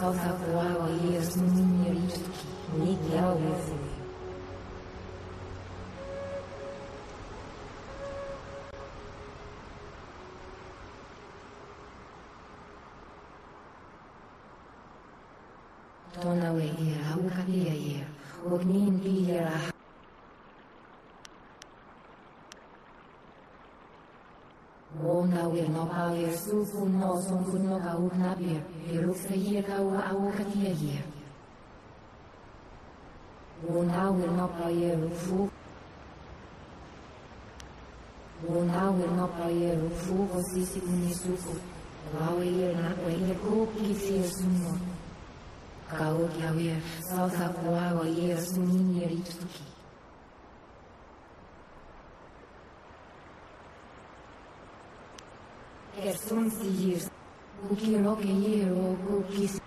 Salsa years miniriki, nigiawefu. Tona we here, aukalia here, ognin here. Ona we no power, sufu no son good no ga uknabir, irukse here ga aukalia here. Ona we no power, rufu. Ona we no power, rufu, osisi unisufu. Wawe here na we here kuki suno. Kau kiawir, salsa kuawa here sunini rituki. Son years, Kuki rock a year or cookies.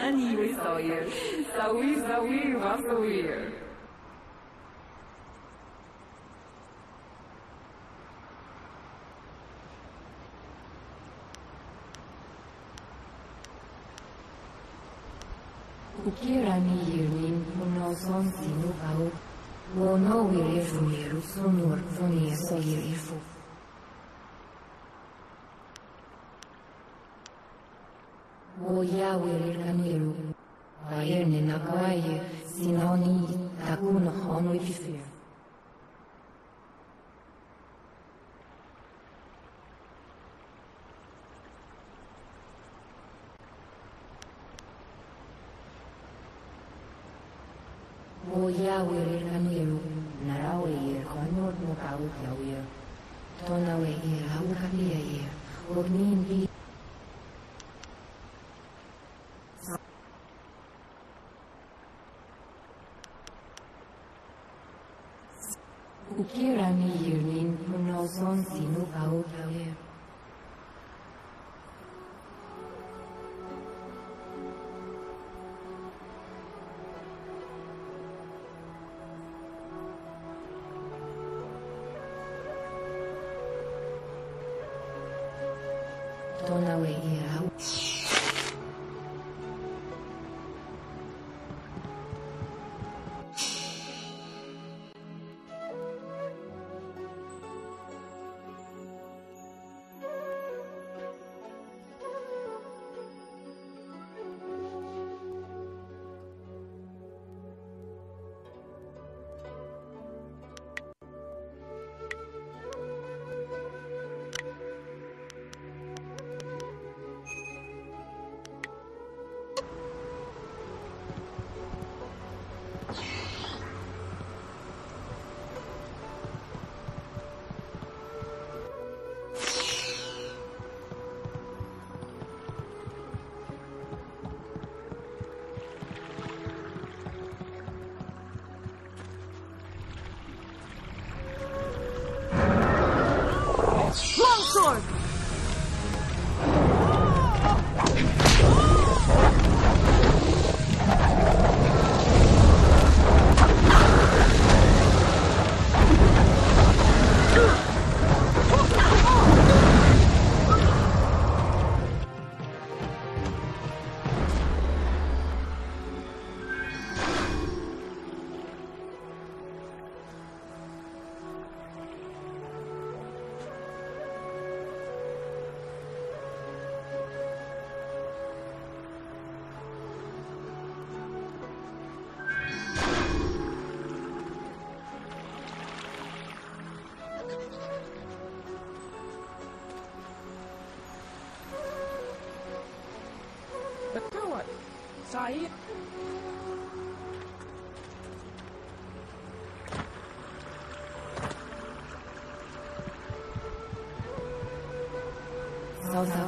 Anyway, so here, so we was so weird. Kukira ni yirmin puno son sinu kau, wono wirefu miru sunur funi so yirifu. Woya wirir kamiru, wayerne nakaye sinoni takuno hono ifir. Woya wirir kamiru, narawe yir konor no kau kiawir. Tona we yir aukalia yir, ognin bi. Kukira ni yirmin puno son sinu kau kiawir. Tona we yir au. Longsword! Sai. Salsa.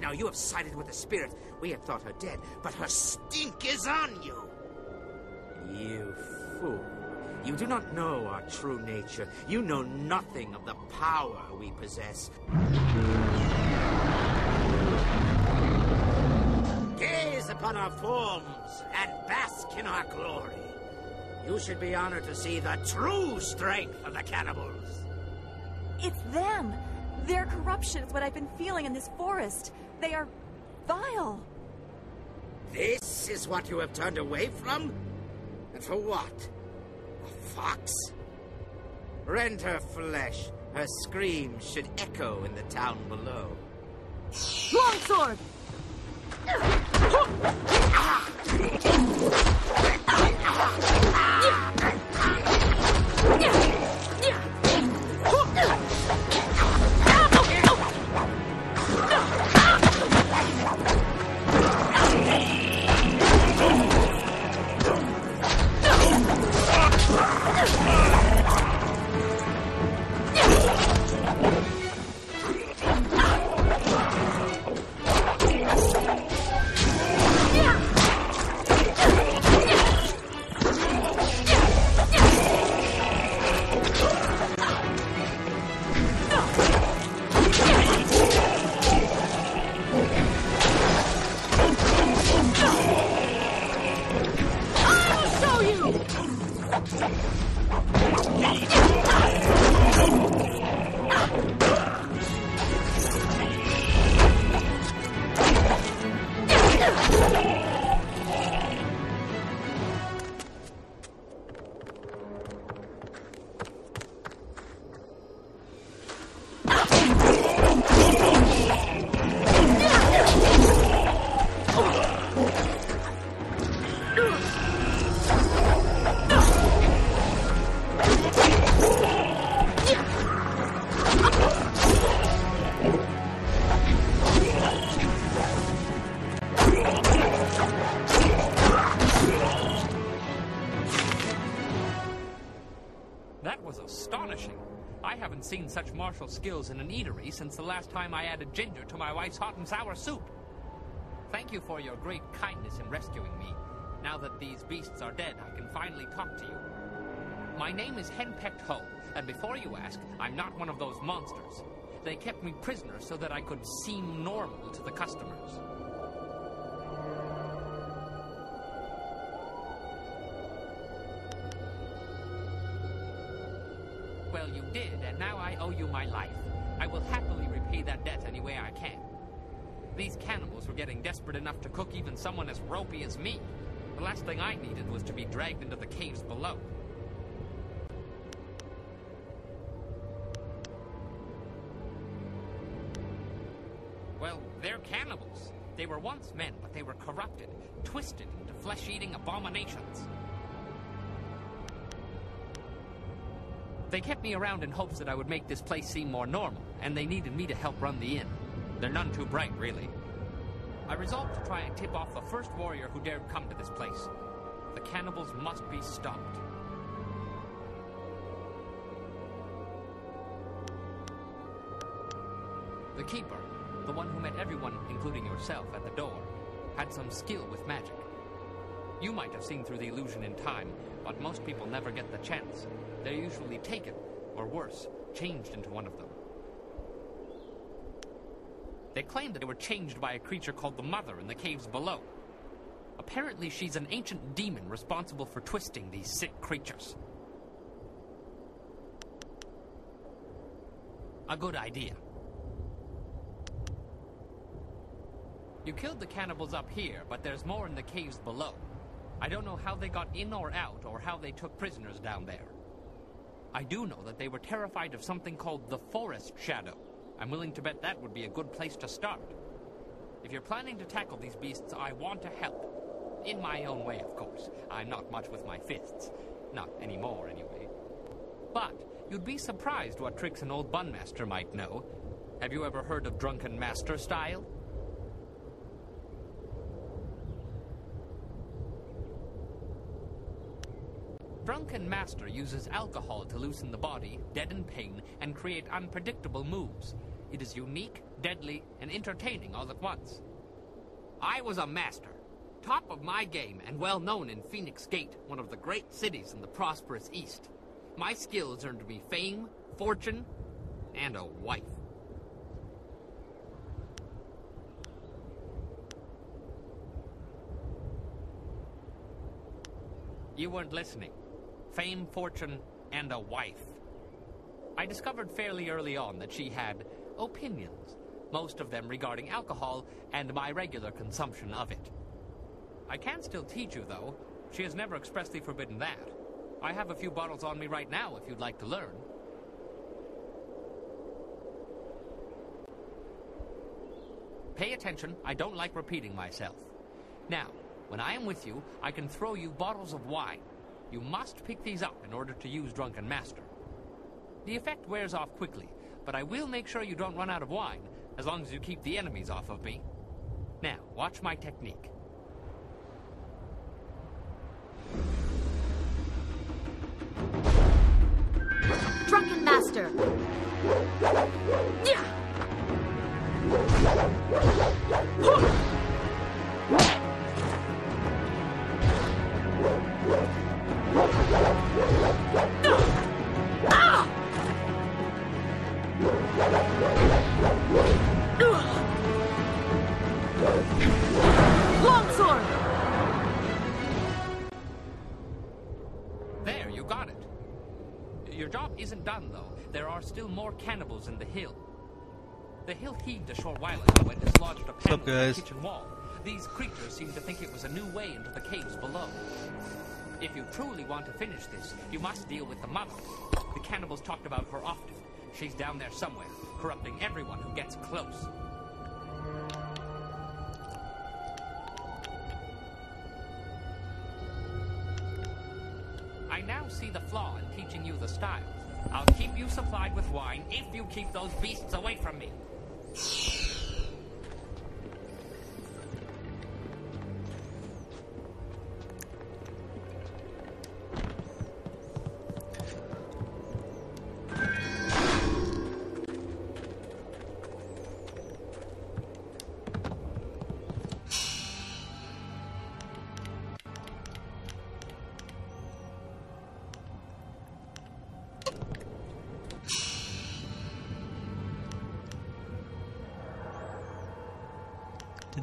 Now, you have sided with the spirit. We had thought her dead, but her stink is on you. You fool. You do not know our true nature. You know nothing of the power we possess. Gaze upon our forms and bask in our glory. You should be honored to see the true strength of the cannibals. It's them. Their corruption is what I've been feeling in this forest. They are vile. This is what you have turned away from? And for what? A fox? Rend her flesh. Her screams should echo in the town below. Longsword! haven't seen such martial skills in an eatery since the last time I added ginger to my wife's hot and sour soup. Thank you for your great kindness in rescuing me. Now that these beasts are dead, I can finally talk to you. My name is Henpecked Ho, and before you ask, I'm not one of those monsters. They kept me prisoner so that I could seem normal to the customers. Well, you did, and now I owe you my life. I will happily repay that debt any way I can. These cannibals were getting desperate enough to cook even someone as ropey as me. The last thing I needed was to be dragged into the caves below. Well, they're cannibals. They were once men, but they were corrupted, twisted into flesh-eating abominations. They kept me around in hopes that I would make this place seem more normal, and they needed me to help run the inn. They're none too bright, really. I resolved to try and tip off the first warrior who dared come to this place. The cannibals must be stopped. The keeper, the one who met everyone, including yourself, at the door, had some skill with magic. You might have seen through the illusion in time, but most people never get the chance. They're usually taken, or worse, changed into one of them. They claim that they were changed by a creature called the Mother in the caves below. Apparently she's an ancient demon responsible for twisting these sick creatures. A good idea. You killed the cannibals up here, but there's more in the caves below. I don't know how they got in or out, or how they took prisoners down there. I do know that they were terrified of something called the Forest Shadow. I'm willing to bet that would be a good place to start. If you're planning to tackle these beasts, I want to help. In my own way, of course. I'm not much with my fists. Not anymore, anyway. But you'd be surprised what tricks an old bunmaster might know. Have you ever heard of Drunken Master style? Drunken Master uses alcohol to loosen the body, deaden pain, and create unpredictable moves. It is unique, deadly, and entertaining all at once. I was a master, top of my game and well known in Phoenix Gate, one of the great cities in the prosperous East. My skills earned me fame, fortune, and a wife. You weren't listening. Fame, fortune, and a wife. I discovered fairly early on that she had opinions, most of them regarding alcohol and my regular consumption of it. I can still teach you, though. She has never expressly forbidden that. I have a few bottles on me right now if you'd like to learn. Pay attention, I don't like repeating myself. Now, when I am with you, I can throw you bottles of wine. You must pick these up in order to use Drunken Master. The effect wears off quickly, but I will make sure you don't run out of wine, as long as you keep the enemies off of me. Now, watch my technique. Drunken Master! Yeah! Longsword! There, you got it. Your job isn't done, though. There are still more cannibals in the hill. The hill heaved a short while ago and dislodged a panel in the kitchen wall. These creatures seem to think it was a new way into the caves below. If you truly want to finish this, you must deal with the Mother. The cannibals talked about her often. She's down there somewhere, corrupting everyone who gets close. I now see the flaw in teaching you the styles. I'll keep you supplied with wine if you keep those beasts away from me.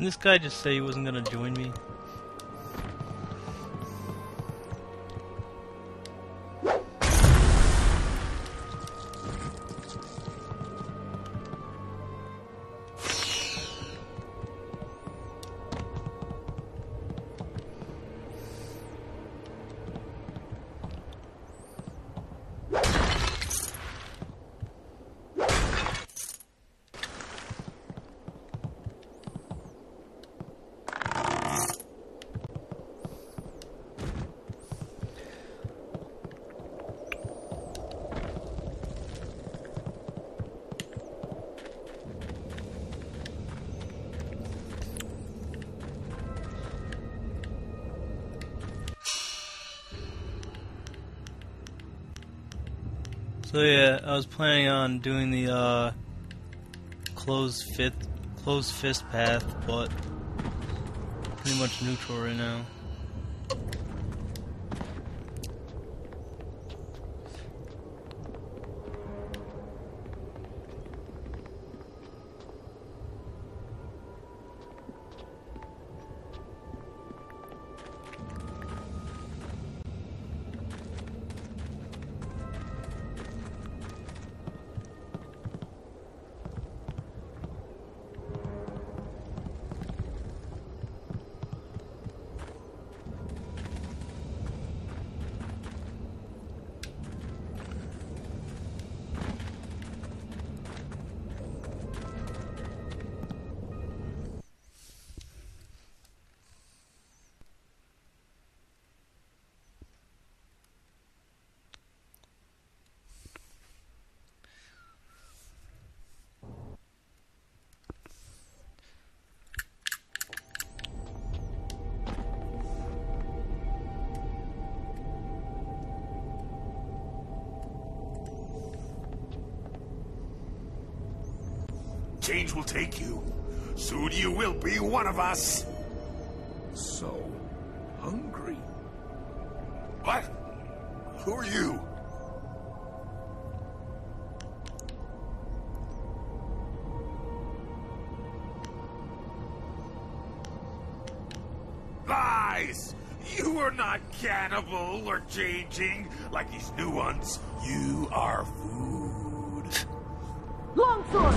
This guy just said he wasn't gonna join me. So yeah, I was planning on doing the closed fist path, but pretty much neutral right now. Change will take you. Soon you will be one of us. So hungry. What? Who are you? Lies! You are not cannibal or changing like these new ones. You are food. Longsword!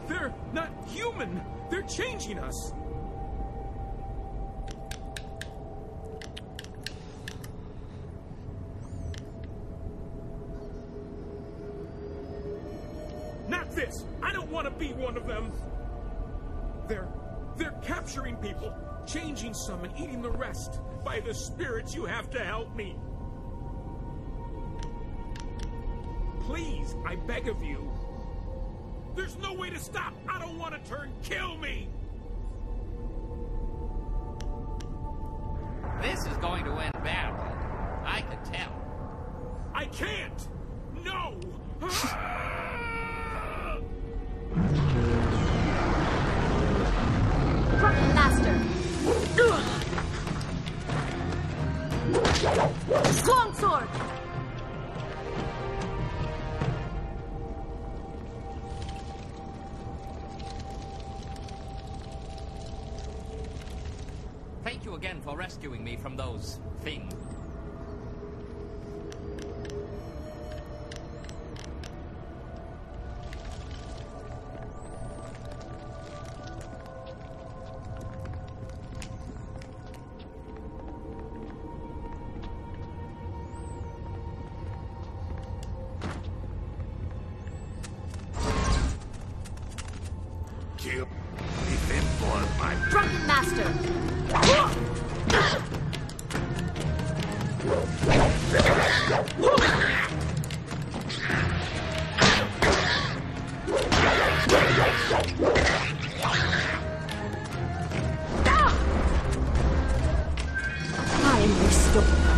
They're not human. They're changing us. Not this. I don't want to be one of them. They're capturing people, changing some and eating the rest. By the spirits, you have to help me. Please, I beg of you. There's no way to stop. I don't want to turn. Kill me. This is going to end badly. I can tell. I can't. No. Drunken Master! Longsword! Thank you again for rescuing me from those things. Kill me thin blood, my Drunken Master! I am restored.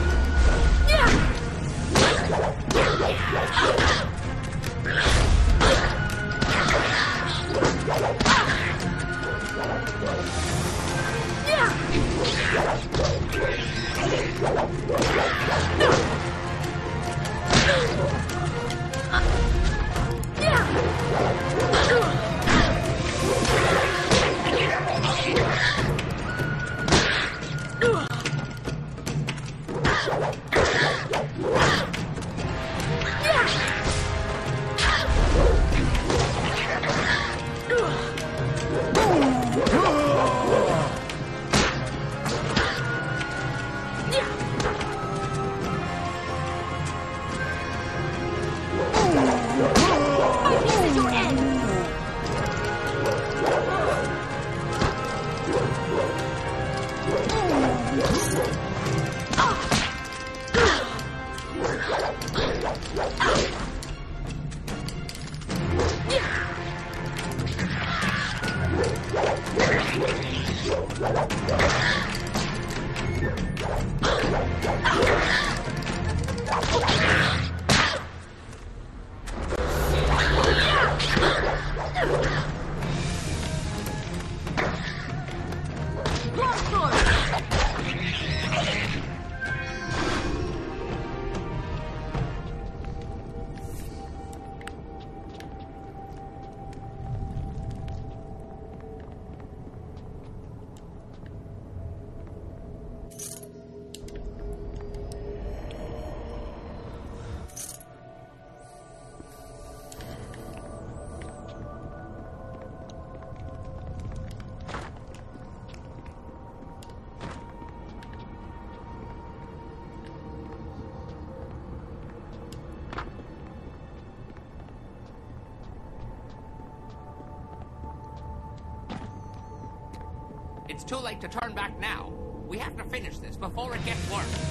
It's too late to turn back now. We have to finish this before it gets worse.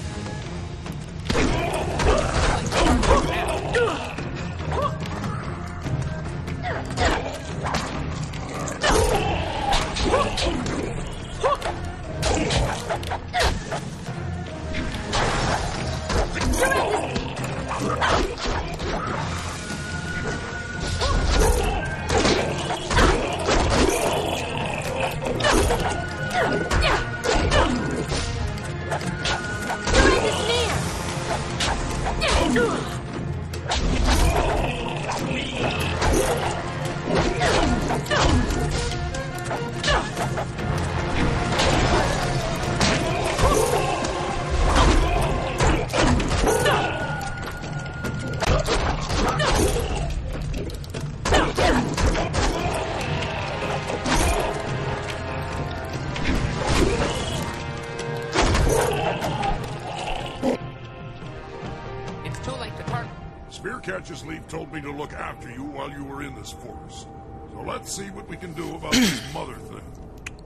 Catcher's Leaf told me to look after you while you were in this forest. So let's see what we can do about this mother thing.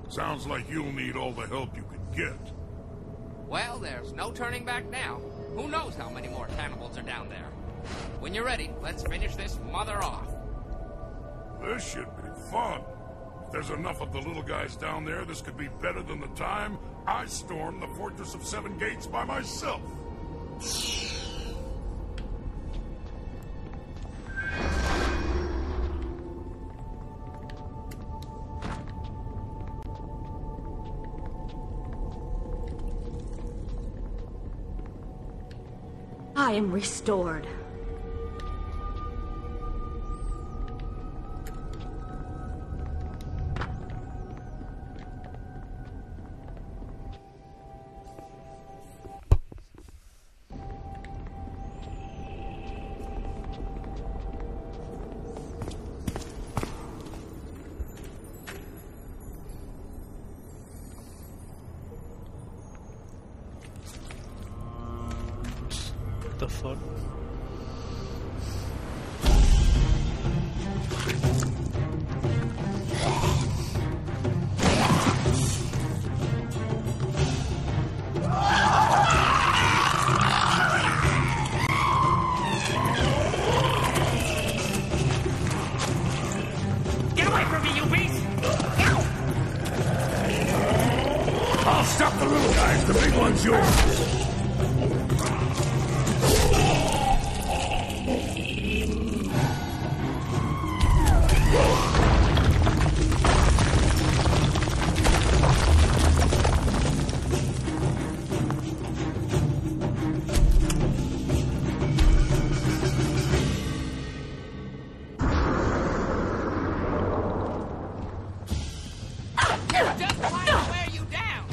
Sounds like you'll need all the help you can get. Well, there's no turning back now. Who knows how many more cannibals are down there. When you're ready, let's finish this mother off. This should be fun. If there's enough of the little guys down there, this could be better than the time I stormed the Fortress of Seven Gates by myself. I am restored. What the fuck? Get away from me, you beast! I'll stop the little guys. The big one's yours. Just trying to wear you down.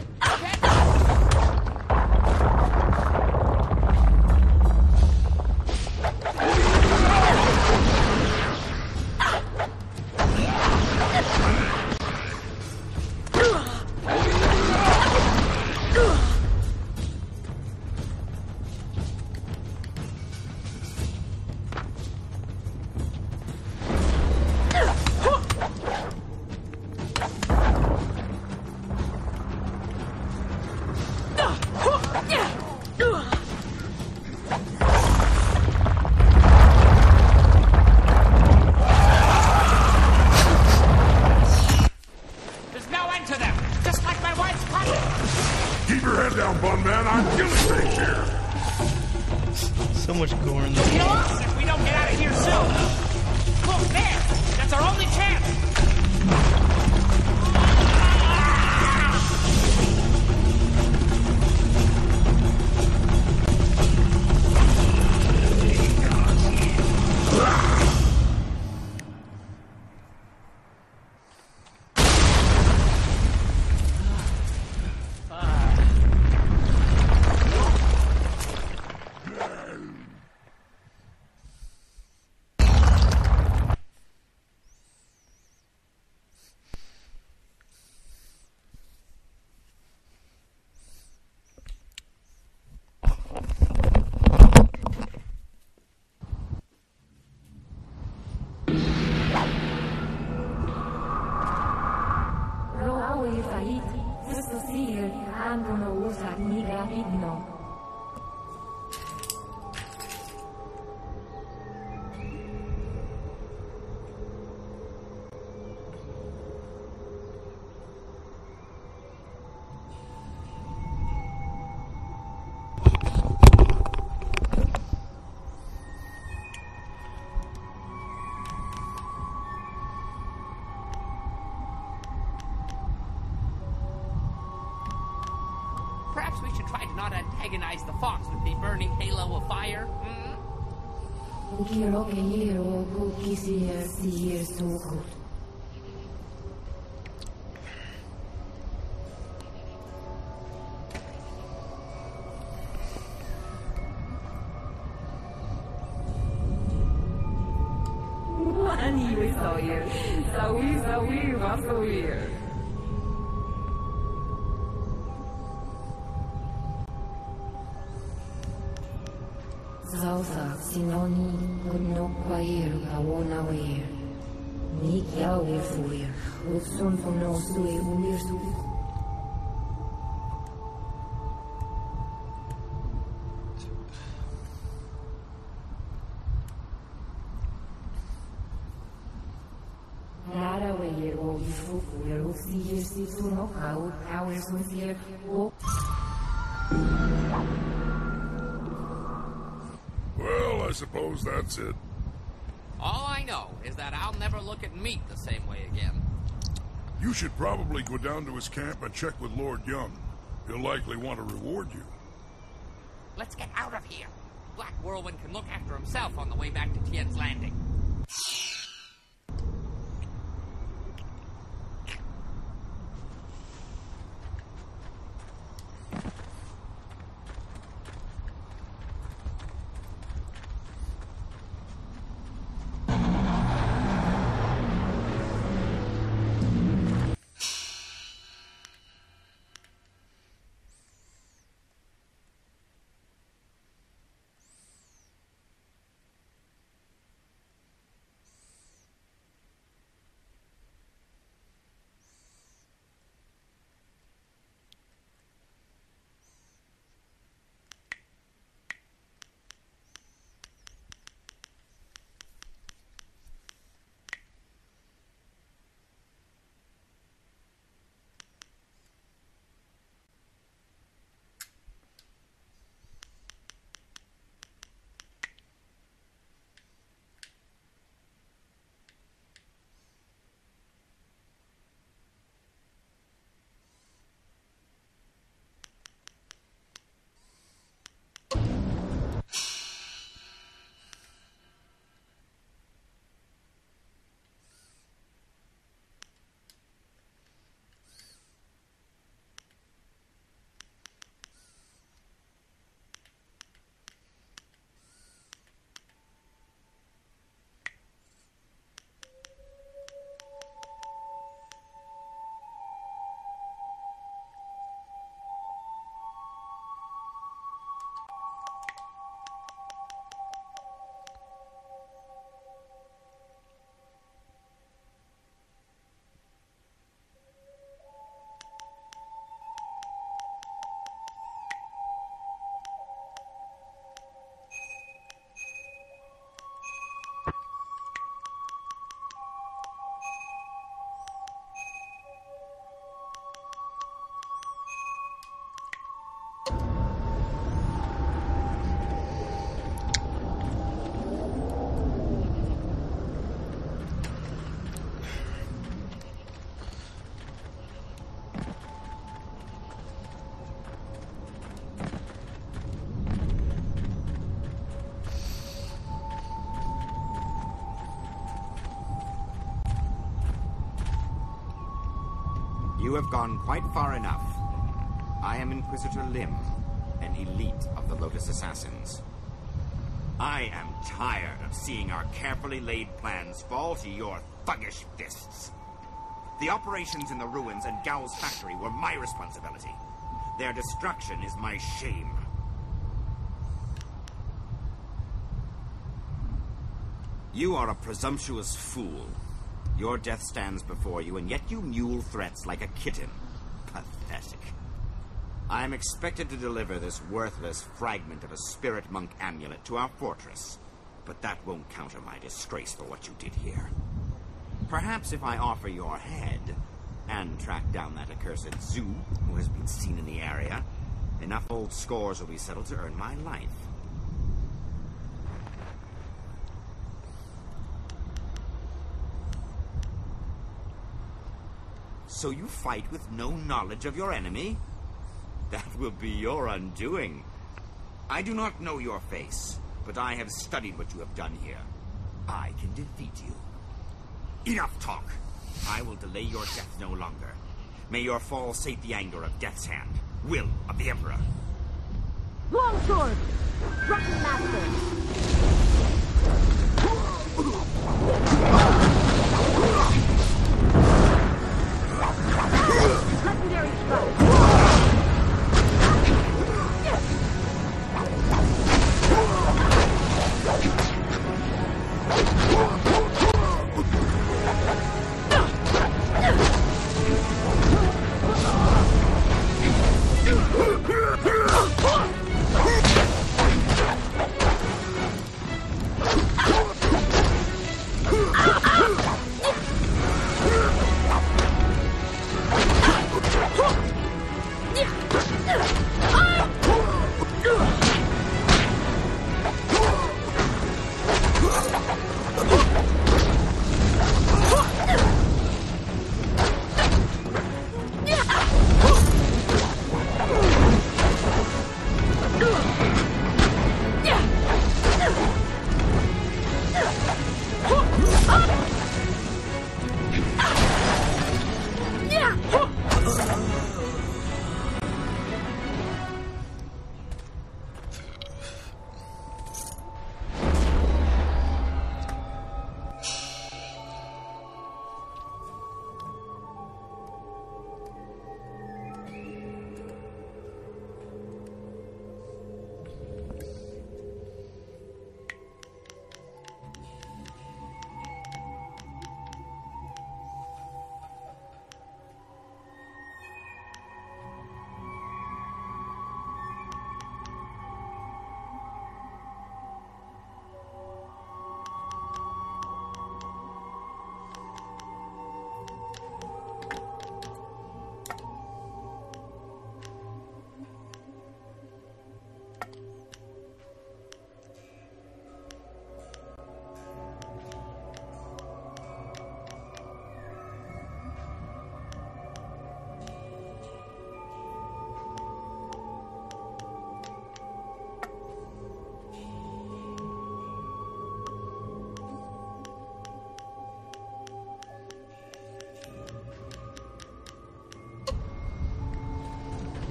There's no end to them. Just like my wife's puppet. Keep your head down, Bun Man. I'm killing things here. So much gore in this Kill game. us if we don't get out of here soon. Look there. That's our only chance. Perhaps we should try to not antagonize the fox with the burning halo of fire. Salsa, sinoni, no quair, kawona weir. Nik yawe fuir, utsun no sui umir su. Lara weir o ifuku, eruxir si tu no kau, power sunfir, o. Well, I suppose that's it. All I know is that I'll never look at meat the same way again. You should probably go down to his camp and check with Lord Young. He'll likely want to reward you. Let's get out of here. Black Whirlwind can look after himself on the way back to Tien's Landing. You have gone quite far enough. I am Inquisitor Lim, an elite of the Lotus Assassins. I am tired of seeing our carefully laid plans fall to your thuggish fists. The operations in the ruins and Gao's factory were my responsibility. Their destruction is my shame. You are a presumptuous fool. Your death stands before you, and yet you mule threats like a kitten. Pathetic. I am expected to deliver this worthless fragment of a spirit monk amulet to our fortress, but that won't counter my disgrace for what you did here. Perhaps if I offer your head, and track down that accursed Zhu who has been seen in the area, enough old scores will be settled to earn my life. So you fight with no knowledge of your enemy? That will be your undoing. I do not know your face, but I have studied what you have done here. I can defeat you. Enough talk. I will delay your death no longer. May your fall sate the anger of Death's Hand, will of the Emperor. Longsword! Rocket Master! Legendary strike!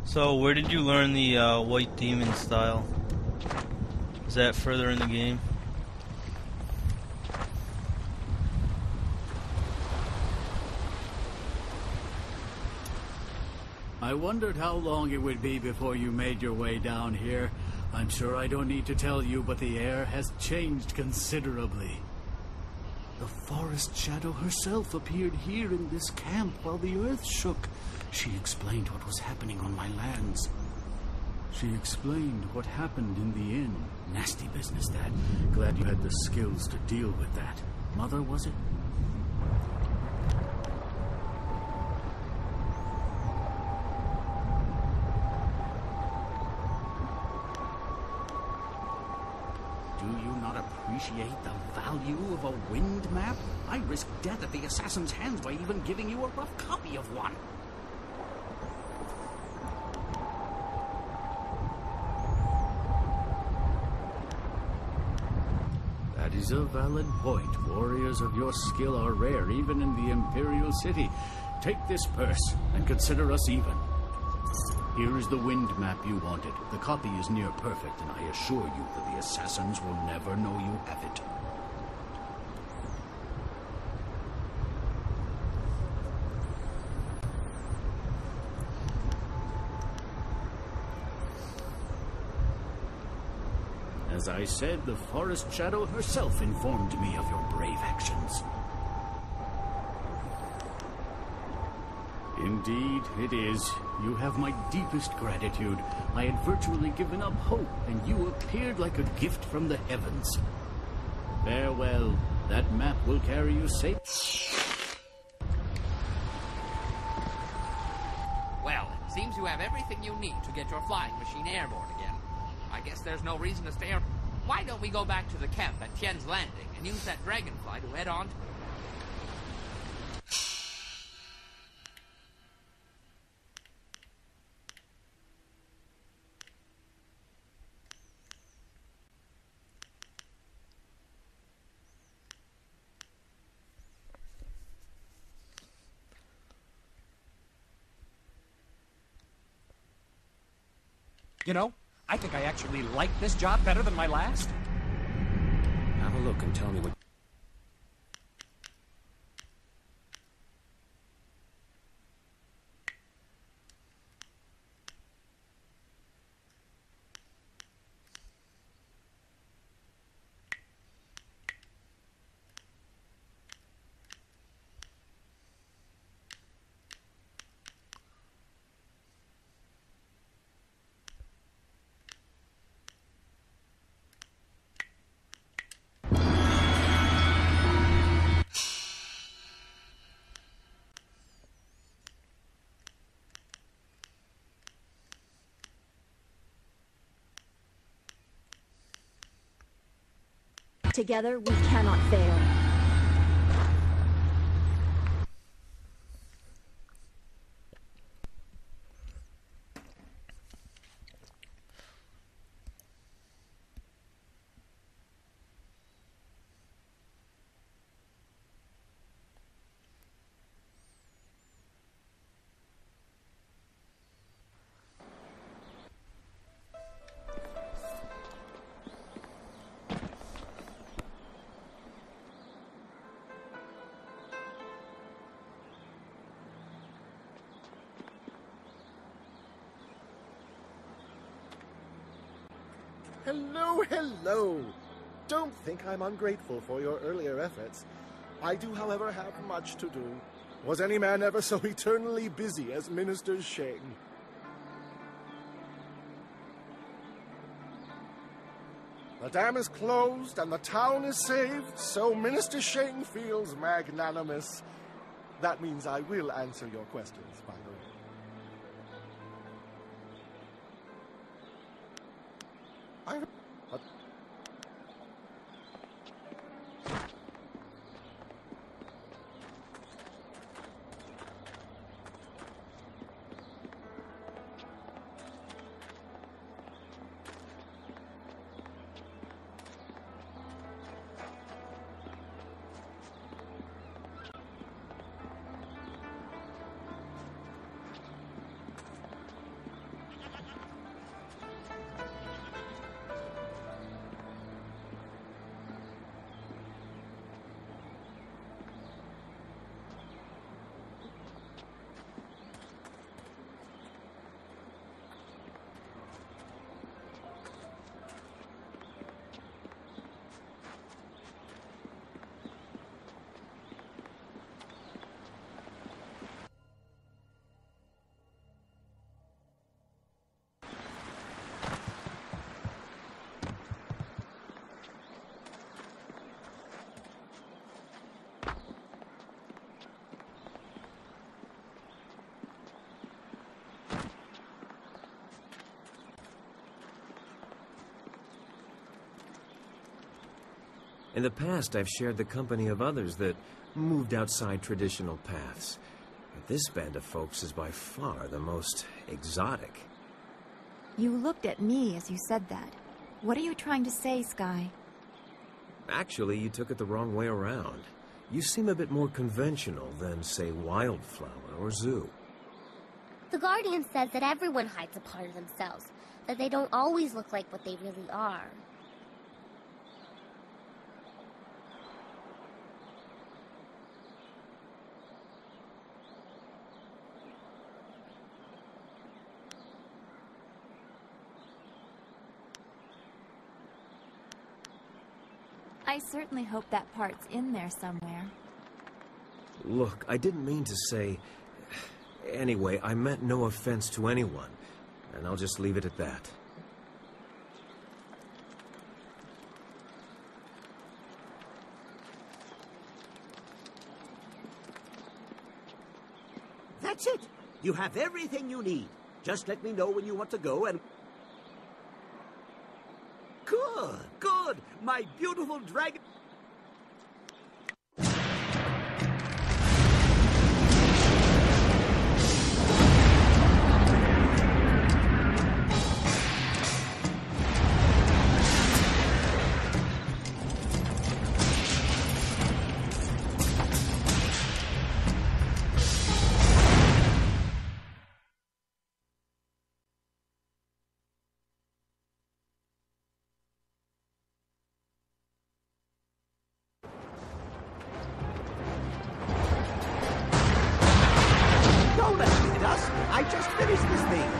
So, where did you learn the white demon style? Is that further in the game? I wondered how long it would be before you made your way down here. I'm sure I don't need to tell you, but the air has changed considerably. The forest shadow herself appeared here in this camp while the earth shook. She explained what was happening on my lands. She explained what happened in the inn. Nasty business, that. Glad you had the skills to deal with that. Mother, was it? Do you not appreciate the value of a wind map? I risked death at the assassin's hands by even giving you a rough copy of one. That is a valid point. Warriors of your skill are rare, even in the Imperial City. Take this purse, and consider us even. Here is the wind map you wanted. The copy is near perfect, and I assure you that the assassins will never know you have it. As I said, the Forest Shadow herself informed me of your brave actions. Indeed, it is. You have my deepest gratitude. I had virtually given up hope, and you appeared like a gift from the heavens. Farewell. That map will carry you safe. Well, it seems you have everything you need to get your flying machine airborne again. I guess there's no reason to stay. Why don't we go back to the camp at Tien's Landing and use that dragonfly to head on to... You know, I think I actually like this job better than my last. Have a look and tell me what... Together, we cannot fail. Hello, hello! Don't think I'm ungrateful for your earlier efforts. I do, however, have much to do. Was any man ever so eternally busy as Minister Shane? The dam is closed and the town is saved, so Minister Shane feels magnanimous. That means I will answer your questions, by the way. In the past, I've shared the company of others that moved outside traditional paths. But this band of folks is by far the most exotic. You looked at me as you said that. What are you trying to say, Sky? Actually, you took it the wrong way around. You seem a bit more conventional than, say, Wildflower or Zoo. The Guardian says that everyone hides a part of themselves, that they don't always look like what they really are. I certainly hope that part's in there somewhere. Look, I didn't mean to say... Anyway, I meant no offense to anyone, and I'll just leave it at that. That's it! You have everything you need. Just let me know when you want to go and... Good, good! My beautiful dragon... I just finished this thing.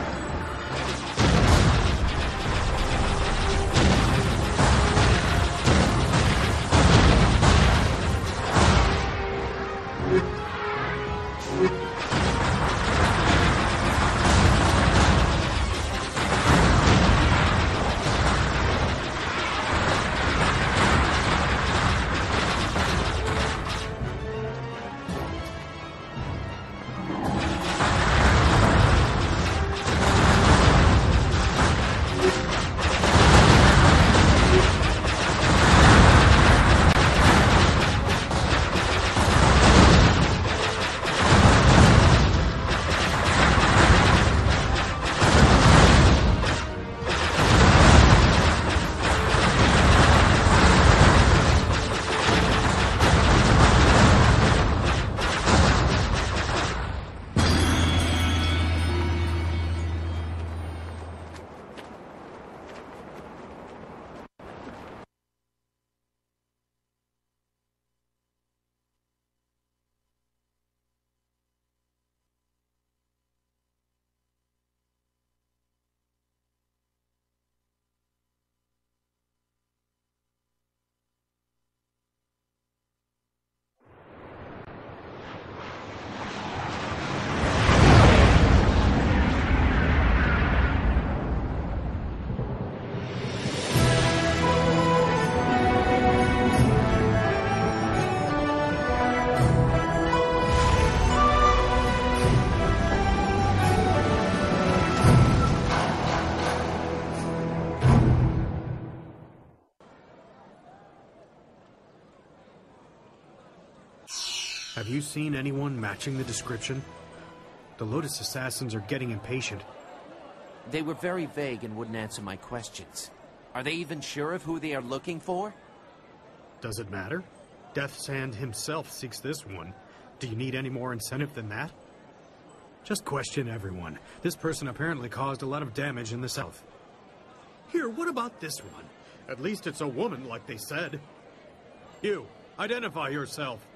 Have you seen anyone matching the description? The Lotus Assassins are getting impatient. They were very vague and wouldn't answer my questions. Are they even sure of who they are looking for? Does it matter? Death's Hand himself seeks this one. Do you need any more incentive than that? Just question everyone. This person apparently caused a lot of damage in the south. Here, what about this one? At least it's a woman, like they said. You, identify yourself.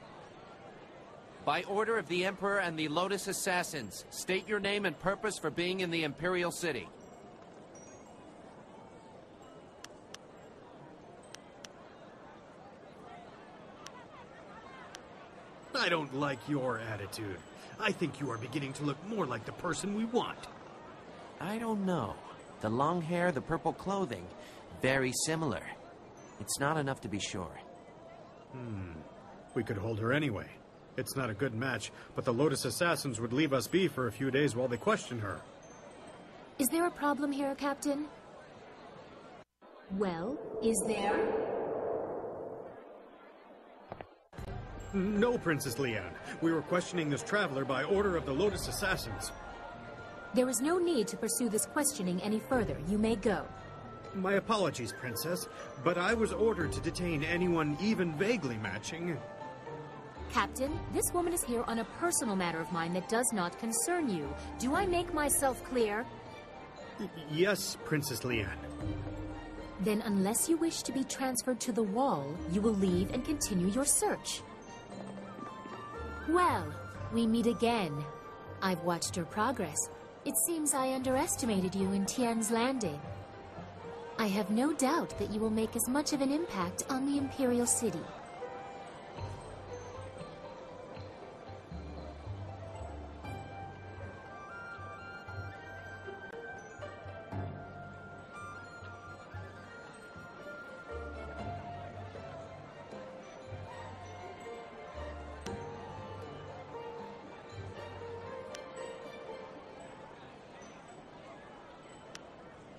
By order of the Emperor and the Lotus Assassins, state your name and purpose for being in the Imperial City. I don't like your attitude. I think you are beginning to look more like the person we want. I don't know. The long hair, the purple clothing, very similar. It's not enough to be sure. We could hold her anyway. It's not a good match, but the Lotus Assassins would leave us be for a few days while they question her. Is there a problem here, Captain? Well, is there? No, Princess Leanne. We were questioning this traveler by order of the Lotus Assassins. There is no need to pursue this questioning any further. You may go. My apologies, Princess, but I was ordered to detain anyone even vaguely matching. Captain, this woman is here on a personal matter of mine that does not concern you. Do I make myself clear? Yes, Princess Leanne. Then unless you wish to be transferred to the wall, you will leave and continue your search. Well, we meet again. I've watched your progress. It seems I underestimated you in Tian's Landing. I have no doubt that you will make as much of an impact on the Imperial City.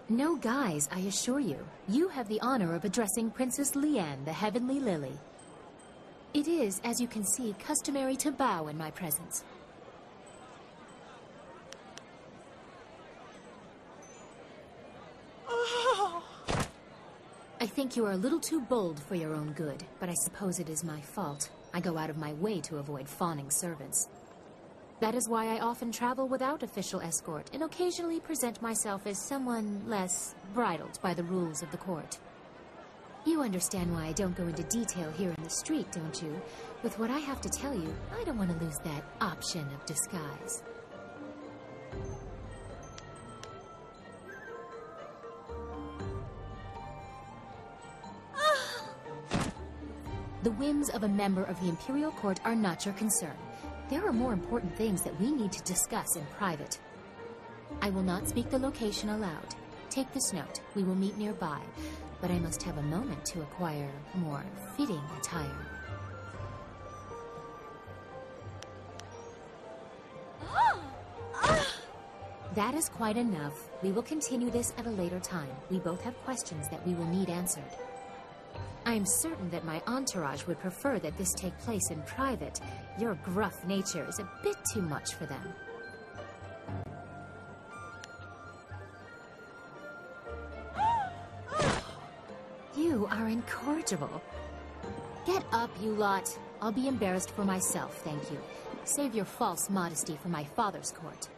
No guise, I assure you. You have the honor of addressing Princess Leanne, the Heavenly Lily. It is, as you can see, customary to bow in my presence. I think you are a little too bold for your own good, but I suppose it is my fault. I go out of my way to avoid fawning servants. That is why I often travel without official escort, and occasionally present myself as someone less bridled by the rules of the court. You understand why I don't go into detail here in the street, don't you? With what I have to tell you, I don't want to lose that option of disguise. The whims of a member of the Imperial Court are not your concern. There are more important things that we need to discuss in private. I will not speak the location aloud. Take this note. We will meet nearby, but I must have a moment to acquire more fitting attire. That is quite enough. We will continue this at a later time. We both have questions that we will need answered. I am certain that my entourage would prefer that this take place in private. Your gruff nature is a bit too much for them. You are incorrigible. Get up, you lot. I'll be embarrassed for myself, thank you. Save your false modesty for my father's court.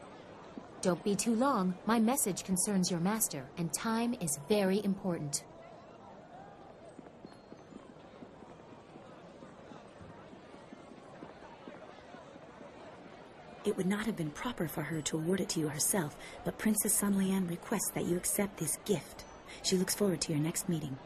Don't be too long. My message concerns your master, and time is very important. It would not have been proper for her to award it to you herself, but Princess Sun Lian requests that you accept this gift. She looks forward to your next meeting.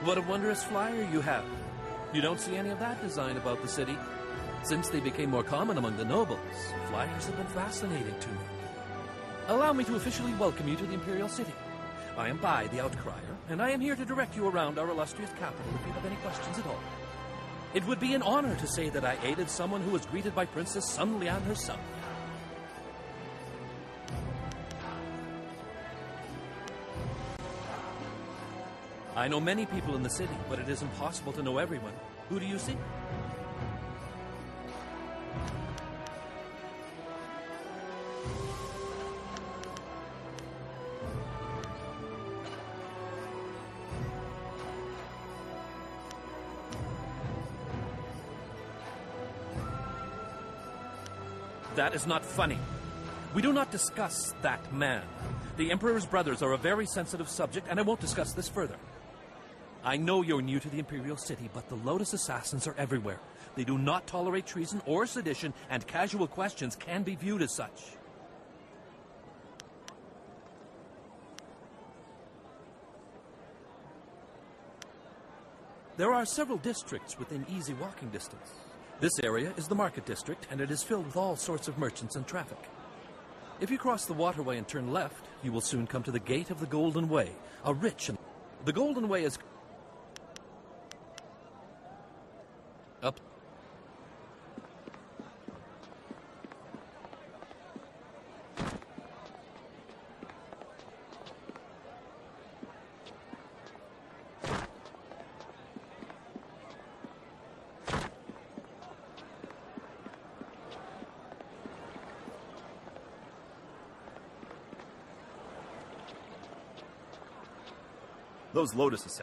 What a wondrous flyer you have. You don't see any of that design about the city. Since they became more common among the nobles, flyers have been fascinating to me. Allow me to officially welcome you to the Imperial City. I am Bai, the Outcrier, and I am here to direct you around our illustrious capital if you have any questions at all. It would be an honor to say that I aided someone who was greeted by Princess Sun Lian herself. I know many people in the city, but it is impossible to know everyone. Who do you see? That is not funny. We do not discuss that man. The Emperor's brothers are a very sensitive subject, and I won't discuss this further. I know you're new to the Imperial City, but the Lotus Assassins are everywhere. They do not tolerate treason or sedition, and casual questions can be viewed as such. There are several districts within easy walking distance. This area is the market district, and it is filled with all sorts of merchants and traffic. If you cross the waterway and turn left, you will soon come to the Gate of the Golden Way, a rich and... The Golden Way is... up... Those lotuses.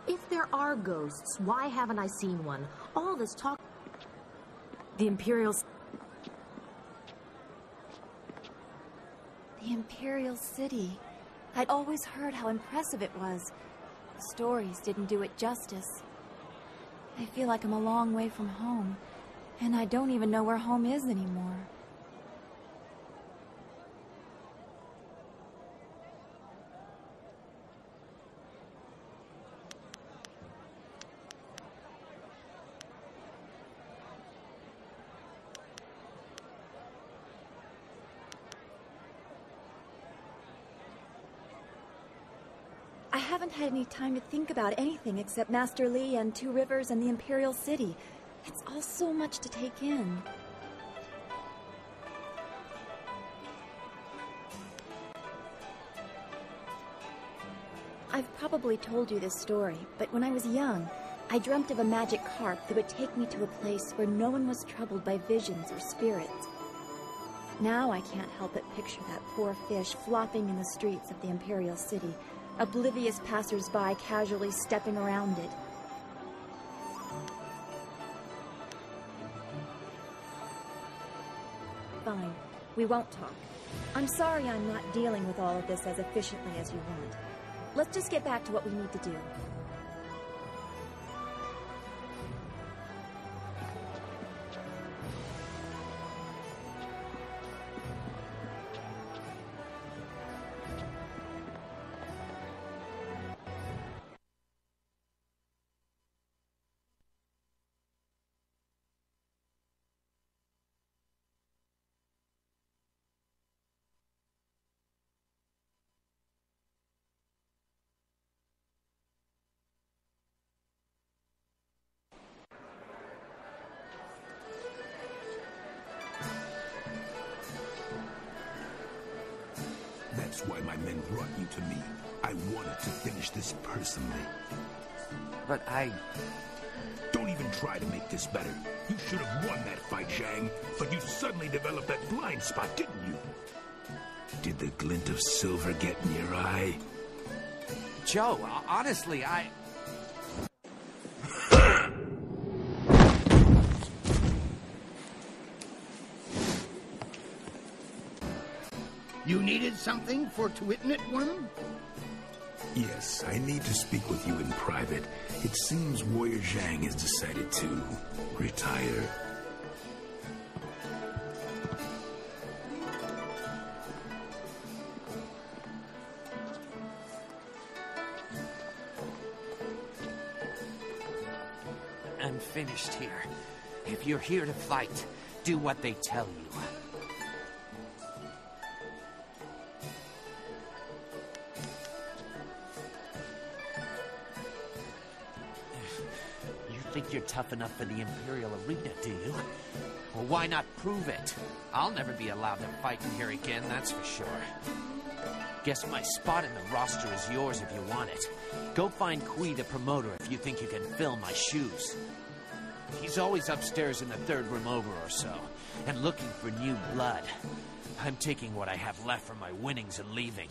If there are ghosts, why haven't I seen one? All this talk... The Imperial... The Imperial City. I'd always heard how impressive it was. The stories didn't do it justice. I feel like I'm a long way from home, and I don't even know where home is anymore. I haven't had any time to think about anything except Master Li and Two Rivers and the Imperial City. It's all so much to take in. I've probably told you this story, but when I was young, I dreamt of a magic harp that would take me to a place where no one was troubled by visions or spirits. Now I can't help but picture that poor fish flopping in the streets of the Imperial City, oblivious passers-by casually stepping around it. Fine. We won't talk. I'm sorry I'm not dealing with all of this as efficiently as you want. Let's just get back to what we need to do. That's why my men brought you to me. I wanted to finish this personally. But I... Don't even try to make this better. You should have won that fight, Zhang, but you suddenly developed that blind spot, didn't you? Did the glint of silver get in your eye? Joe, honestly, I... You needed something for to witness one? Yes, I need to speak with you in private. It seems Warrior Zhang has decided to retire. I'm finished here. If you're here to fight, do what they tell you. Think you're tough enough for the Imperial Arena, do you? Well, why not prove it? I'll never be allowed to fight in here again, that's for sure. Guess my spot in the roster is yours if you want it. Go find Kui, the promoter, if you think you can fill my shoes. He's always upstairs in the third room over or so, and looking for new blood. I'm taking what I have left from my winnings and leaving.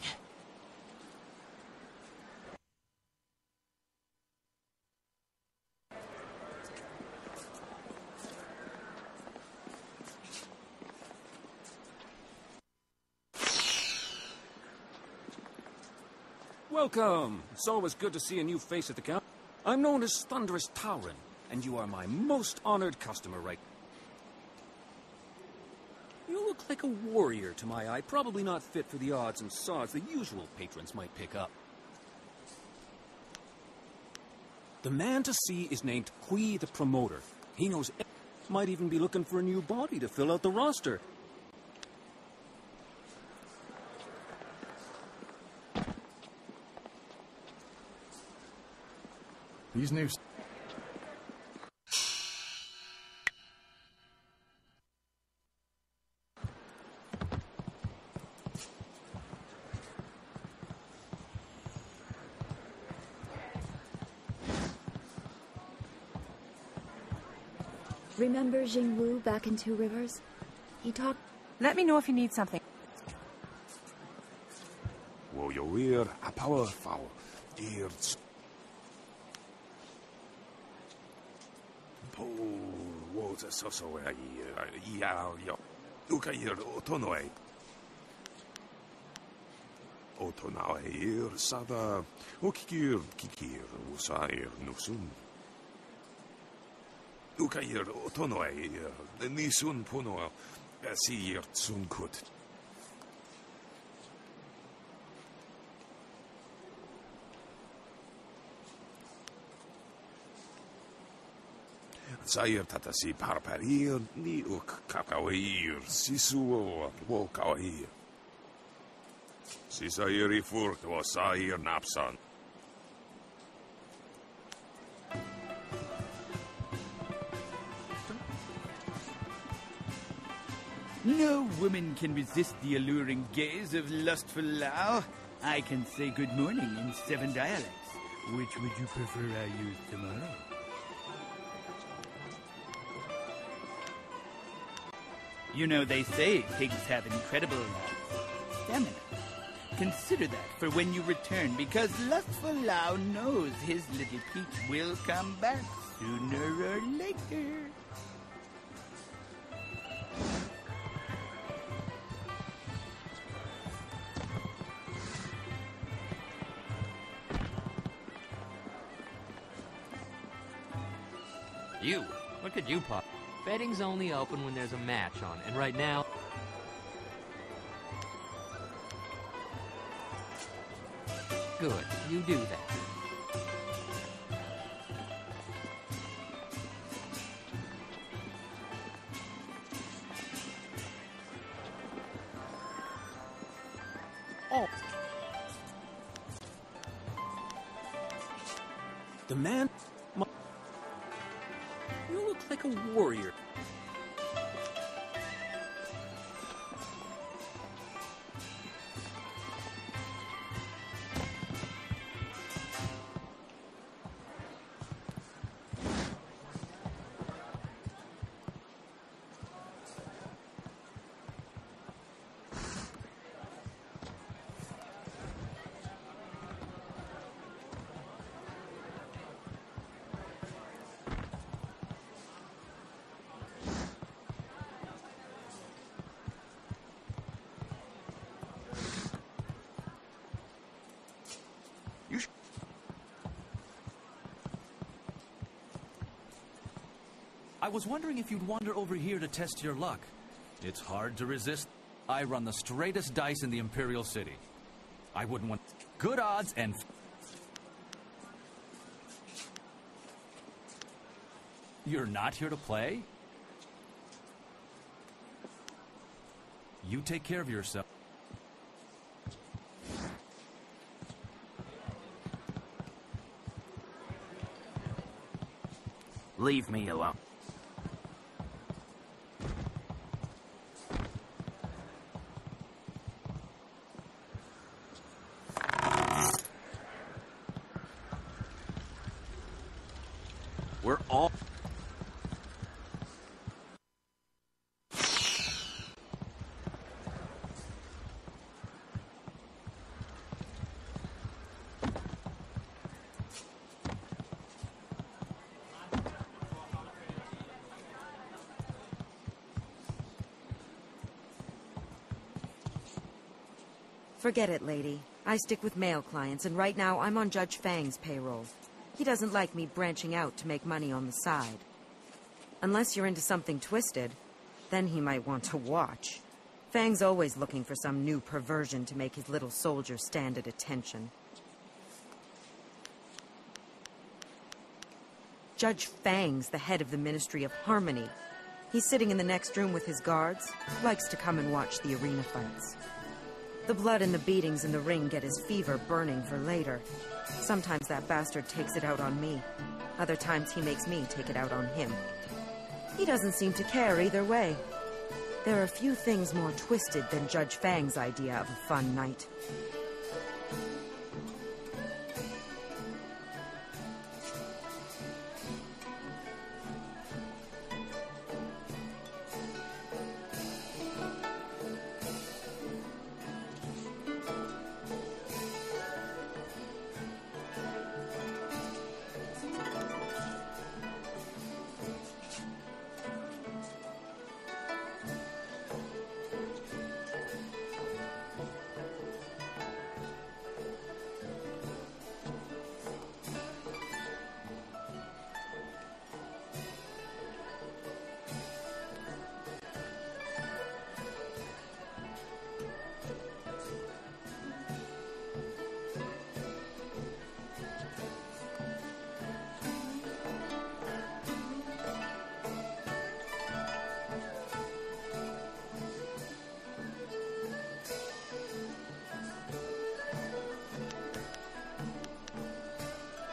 Welcome! It's always good to see a new face at the counter. I'm known as Thunderous Tauren, and you are my most honored customer, right? You look look like a warrior to my eye, probably not fit for the odds and sods the usual patrons might pick up. The man to see is named Hui the Promoter. He knows might even be looking for a new body to fill out the roster. These new... Remember Jingwu back in Two Rivers? He talked... Let me know if you need something. Warrior, a powerful, ears. Po, was a so ya, Ukair, Otonoe. Otonair, Sada, Okikir, Kikir, Usair, Nusun. Ukair, Otonoe, Nisun Puno, Asir, Sunkut. Sair tatasi parparir ni uk kakawair sisu wokawair. Sisairi furk wasair napsan. No woman can resist the alluring gaze of lustful Lao. I can say good morning in 7 dialects. Which would you prefer I use tomorrow? You know, they say pigs have incredible stamina. Consider that for when you return, because lustful Lao knows his little peach will come back sooner or later. You? What could you pop? Betting's only open when there's a match on, and right now... Good, you do that. Oh. The man... You look like a warrior. I was wondering if you'd wander over here to test your luck. It's hard to resist. I run the straightest dice in the Imperial City. I wouldn't want good odds and... You're not here to play? You take care of yourself. Leave me alone. We're all... Forget it, lady. I stick with male clients, and right now I'm on Judge Fang's payroll. He doesn't like me branching out to make money on the side. Unless you're into something twisted, then he might want to watch. Fang's always looking for some new perversion to make his little soldier stand at attention. Judge Fang's the head of the Ministry of Harmony. He's sitting in the next room with his guards, likes to come and watch the arena fights. The blood and the beatings in the ring get his fever burning for later. Sometimes that bastard takes it out on me. Other times he makes me take it out on him. He doesn't seem to care either way. There are few things more twisted than Judge Fang's idea of a fun night.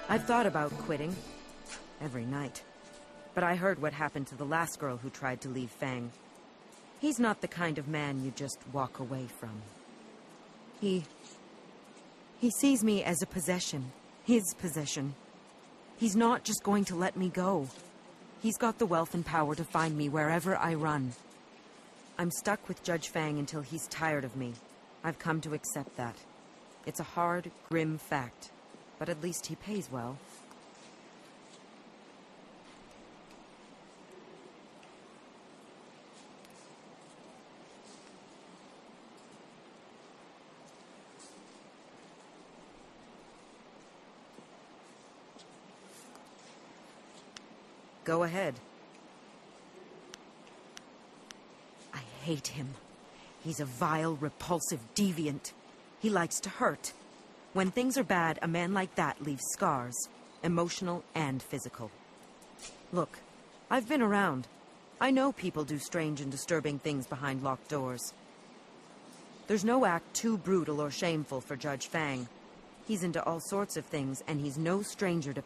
I've thought about quitting. Every night. But I heard what happened to the last girl who tried to leave Fang. He's not the kind of man you just walk away from. He sees me as a possession. His possession. He's not just going to let me go. He's got the wealth and power to find me wherever I run. I'm stuck with Judge Fang until he's tired of me. I've come to accept that. It's a hard, grim fact. But at least he pays well. Go ahead. I hate him. He's a vile, repulsive deviant. He likes to hurt. When things are bad, a man like that leaves scars, emotional and physical. Look, I've been around. I know people do strange and disturbing things behind locked doors. There's no act too brutal or shameful for Judge Fang. He's into all sorts of things, and he's no stranger to...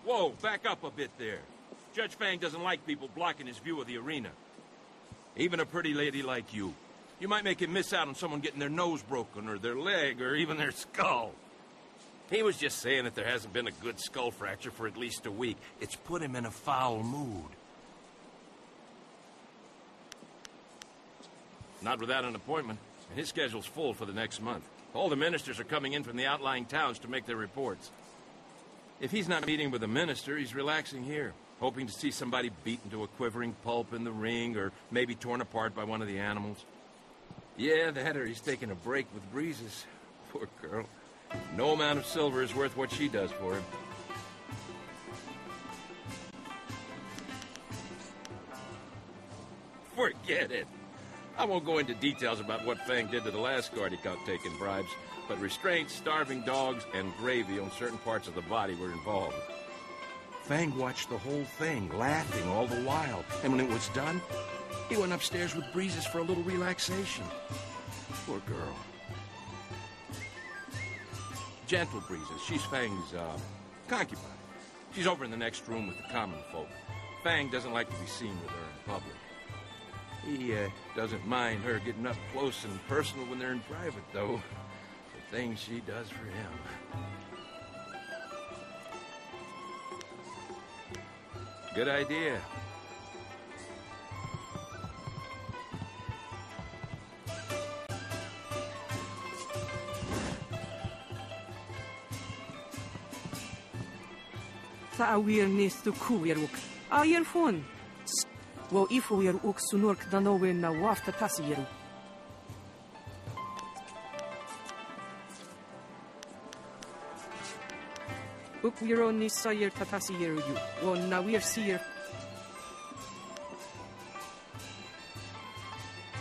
Whoa, back up a bit there. Judge Fang doesn't like people blocking his view of the arena. Even a pretty lady like you. You might make him miss out on someone getting their nose broken, or their leg, or even their skull. He was just saying that there hasn't been a good skull fracture for at least a week. It's put him in a foul mood. Not without an appointment, and his schedule's full for the next month. All the ministers are coming in from the outlying towns to make their reports. If he's not meeting with a minister, he's relaxing here. Hoping to see somebody beaten to a quivering pulp in the ring, or maybe torn apart by one of the animals. Yeah, that or he's taking a break with Breezes. Poor girl. No amount of silver is worth what she does for him. Forget it. I won't go into details about what Fang did to the last guard he caught taking bribes, but restraints, starving dogs, and gravy on certain parts of the body were involved. Fang watched the whole thing, laughing all the while. And when it was done, he went upstairs with Breezes for a little relaxation. Poor girl. Gentle Breezes. She's Fang's, concubine. She's over in the next room with the common folk. Fang doesn't like to be seen with her in public. He, doesn't mind her getting up close and personal when they're in private, though. The things she does for him. Good idea. Ta'awir nistu kuiruk. Ayer fun. Wo ifuir uk sunurk danowir na wafta tasiru. Ukwiro ni sayir tatasi yeru yu. Wo na wir sir.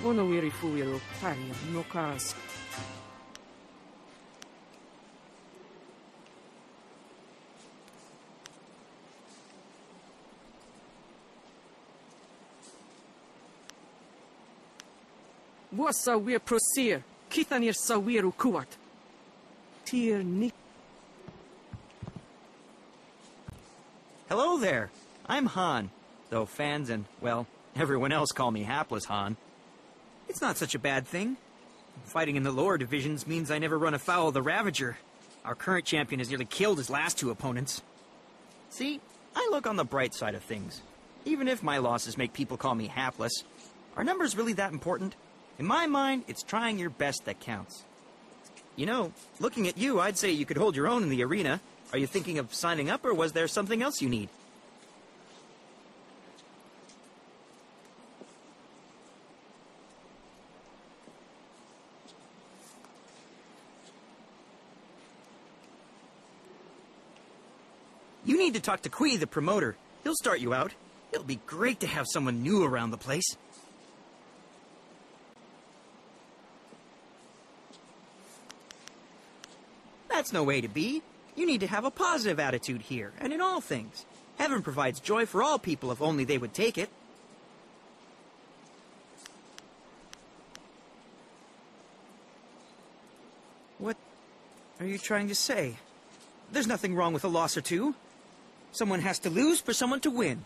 Wono wiri fuiro paria no cars. Wasa wir prosir. Kithanir sawiru kuat. Tir ni. Hello there. I'm Han, though fans and, well, everyone else call me Hapless Han. It's not such a bad thing. Fighting in the lower divisions means I never run afoul of the Ravager. Our current champion has nearly killed his last two opponents. See, I look on the bright side of things. Even if my losses make people call me Hapless, are numbers really that important? In my mind, it's trying your best that counts. You know, looking at you, I'd say you could hold your own in the arena. Are you thinking of signing up, or was there something else you need? You need to talk to Kui, the promoter. He'll start you out. It'll be great to have someone new around the place. That's no way to be. You need to have a positive attitude here, and in all things. Heaven provides joy for all people if only they would take it. What are you trying to say? There's nothing wrong with a loss or two. Someone has to lose for someone to win.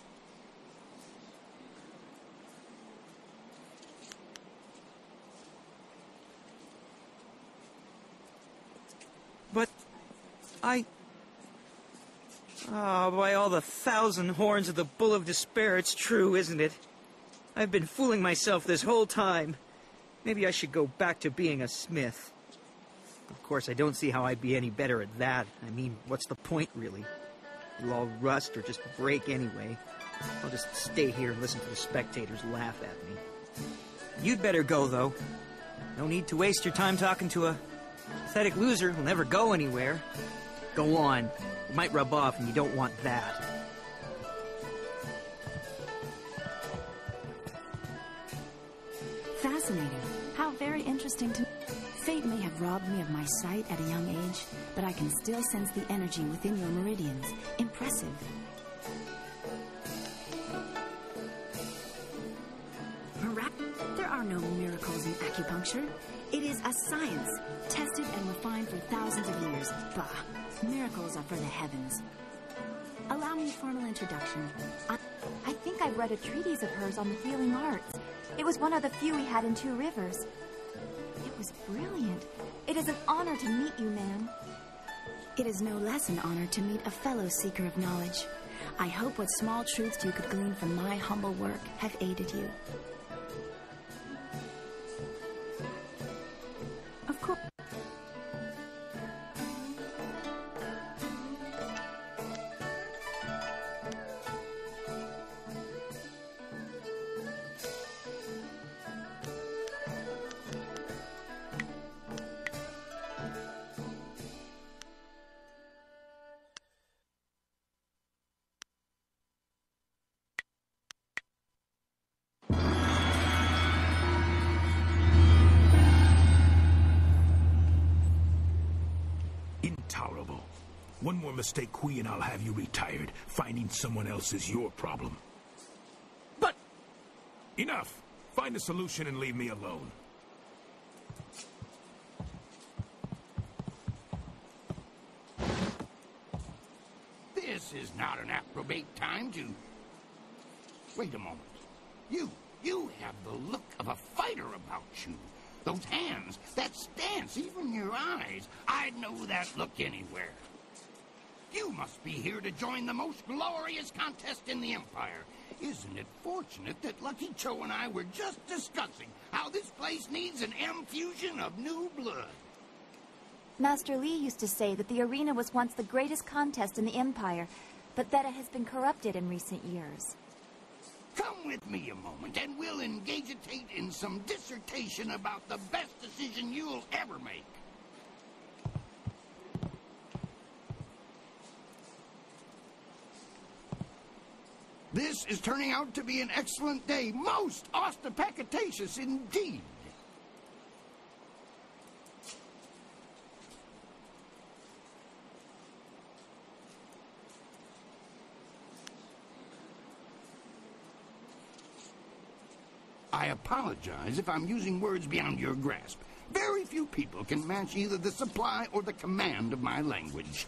But by all the 1,000 horns of the Bull of Despair, it's true, isn't it? I've been fooling myself this whole time. Maybe I should go back to being a smith. Of course, I don't see how I'd be any better at that. I mean, what's the point, really? It'll all rust or just break anyway. I'll just stay here and listen to the spectators laugh at me. You'd better go, though. No need to waste your time talking to a pathetic loser who'll never go anywhere. Go on. It might rub off, and you don't want that. Fascinating. How very interesting to... Fate may have robbed me of my sight at a young age, but I can still sense the energy within your meridians. Impressive. There are no miracles in acupuncture. It is a science, tested and refined for thousands of years. Bah, miracles are for the heavens. Allow me a formal introduction. I think I've read a treatise of hers on the healing arts. It was one of the few we had in Two Rivers. It was brilliant. It is an honor to meet you, ma'am. It is no less an honor to meet a fellow seeker of knowledge. I hope what small truths you could glean from my humble work have aided you. Of course. Intolerable. One more mistake, Kui, and I'll have you retired. Finding someone else is your problem. But... enough! Find a solution and leave me alone. This is not an approbate time to... Wait a moment. You have the look of a fighter about you. Those hands, that stance, even your eyes. I'd know that look anywhere. You must be here to join the most glorious contest in the Empire. Isn't it fortunate that Lucky Cho and I were just discussing how this place needs an M-fusion of new blood? Master Li used to say that the arena was once the greatest contest in the Empire, but that it has been corrupted in recent years. Come with me a moment, and we'll engagitate in some dissertation about the best decision you'll ever make. This is turning out to be an excellent day. Most ostentatious indeed. I apologize if I'm using words beyond your grasp. Very few people can match either the supply or the command of my language.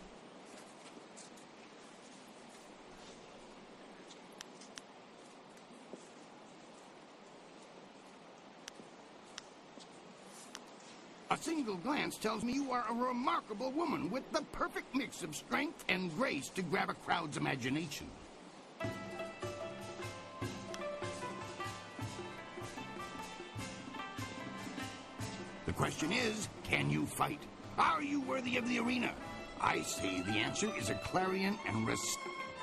A single glance tells me you are a remarkable woman with the perfect mix of strength and grace to grab a crowd's imagination. The question is, can you fight? Are you worthy of the arena? I say the answer is a clarion and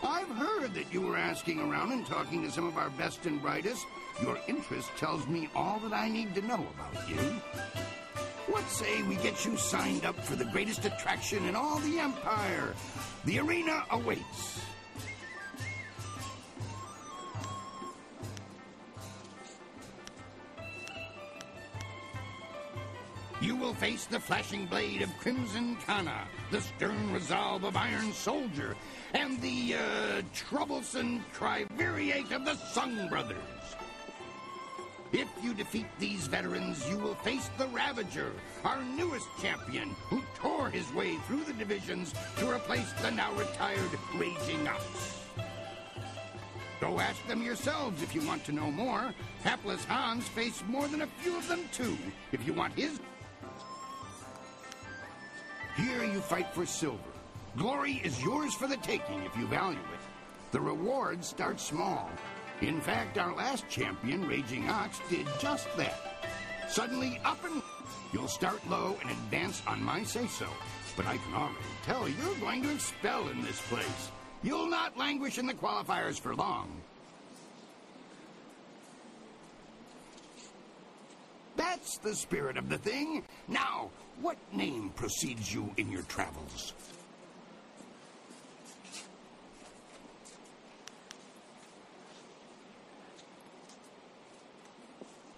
I've heard that you were asking around and talking to some of our best and brightest. Your interest tells me all that I need to know about you. What say we get you signed up for the greatest attraction in all the Empire? The arena awaits. You will face the flashing blade of Crimson Kana, the stern resolve of Iron Soldier, and the, troublesome triumvirate of the Sung Brothers. If you defeat these veterans, you will face the Ravager, our newest champion, who tore his way through the divisions to replace the now retired Raging Ox. Go ask them yourselves if you want to know more. Hapless Hans faced more than a few of them too. If you want his... Here you fight for silver. Glory is yours for the taking if you value it. The rewards start small. In fact, our last champion, Raging Ox, did just that. Suddenly up and... You'll start low and advance on my say-so. But I can already tell you're going to expel in this place. You'll not languish in the qualifiers for long. That's the spirit of the thing. Now, what name precedes you in your travels?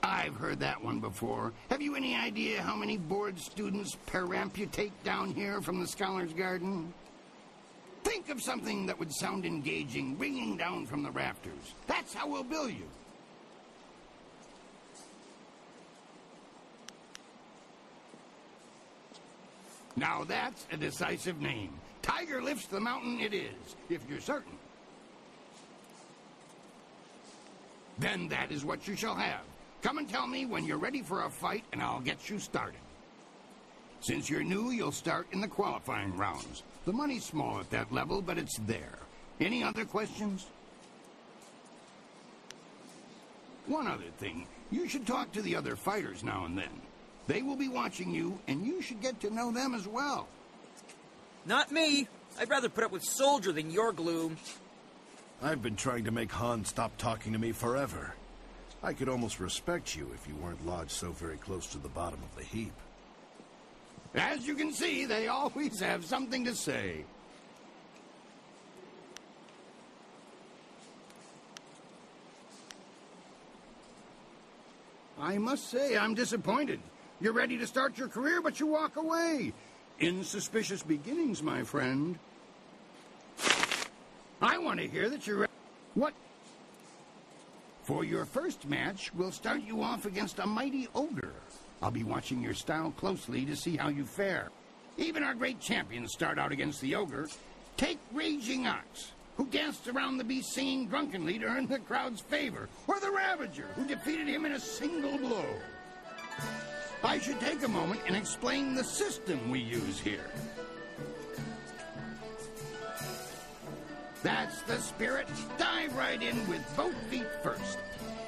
I've heard that one before. Have you any idea how many board students peramputate down here from the Scholar's Garden? Think of something that would sound engaging, ringing down from the rafters. That's how we'll bill you. Now that's a decisive name. Tiger lifts the mountain it is, if you're certain. Then that is what you shall have. Come and tell me when you're ready for a fight, and I'll get you started. Since you're new, you'll start in the qualifying rounds. The money's small at that level, but it's there. Any other questions? One other thing. You should talk to the other fighters now and then. They will be watching you, and you should get to know them as well. Not me. I'd rather put up with Soldier than your gloom. I've been trying to make Han stop talking to me forever. I could almost respect you if you weren't lodged so very close to the bottom of the heap. As you can see, they always have something to say. I must say, I'm disappointed. You're ready to start your career, but you walk away. Insuspicious beginnings, my friend. I want to hear that you're ready. What? For your first match, we'll start you off against a mighty ogre. I'll be watching your style closely to see how you fare. Even our great champions start out against the ogre. Take Raging Ox, who danced around the beast singing drunkenly to earn the crowd's favor, or the Ravager, who defeated him in a single blow. I should take a moment and explain the system we use here. That's the spirit. Dive right in with both feet first.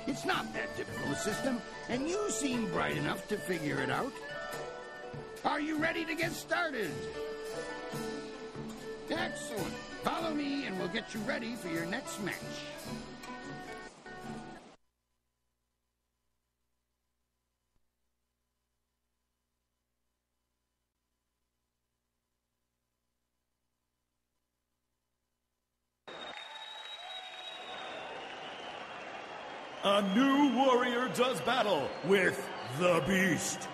It's not that difficult a system, and you seem bright enough to figure it out. Are you ready to get started? Excellent. Follow me, and we'll get you ready for your next match. A new warrior does battle with the Beast.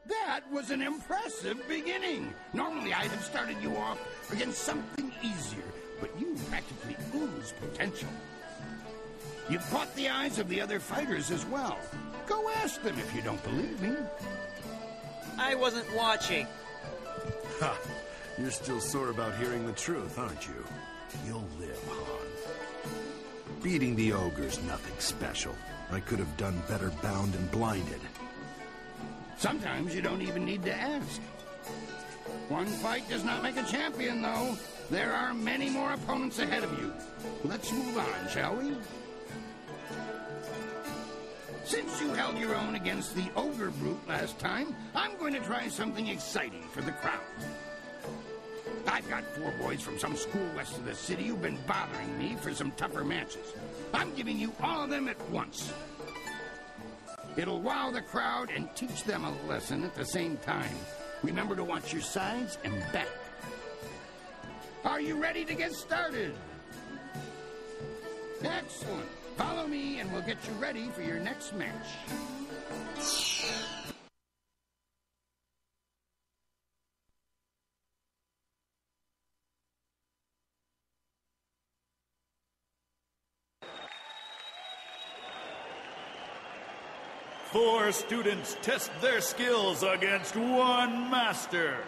That was an impressive beginning. Normally I'd have started you off against something easier, but you practically ooze potential. You've caught the eyes of the other fighters as well. Go ask them if you don't believe me. I wasn't watching. Ha! You're still sore about hearing the truth, aren't you? You'll live, Han. Beating the ogre's nothing special. I could have done better bound and blinded. Sometimes you don't even need to ask. One fight does not make a champion, though. There are many more opponents ahead of you. Let's move on, shall we? Since you held your own against the ogre brute last time, I'm going to try something exciting for the crowd. I've got 4 boys from some school west of the city who've been bothering me for some tougher matches. I'm giving you all of them at once. It'll wow the crowd and teach them a lesson at the same time. Remember to watch your sides and back. Are you ready to get started? Excellent. Follow me and we'll get you ready for your next match. Four students test their skills against one master.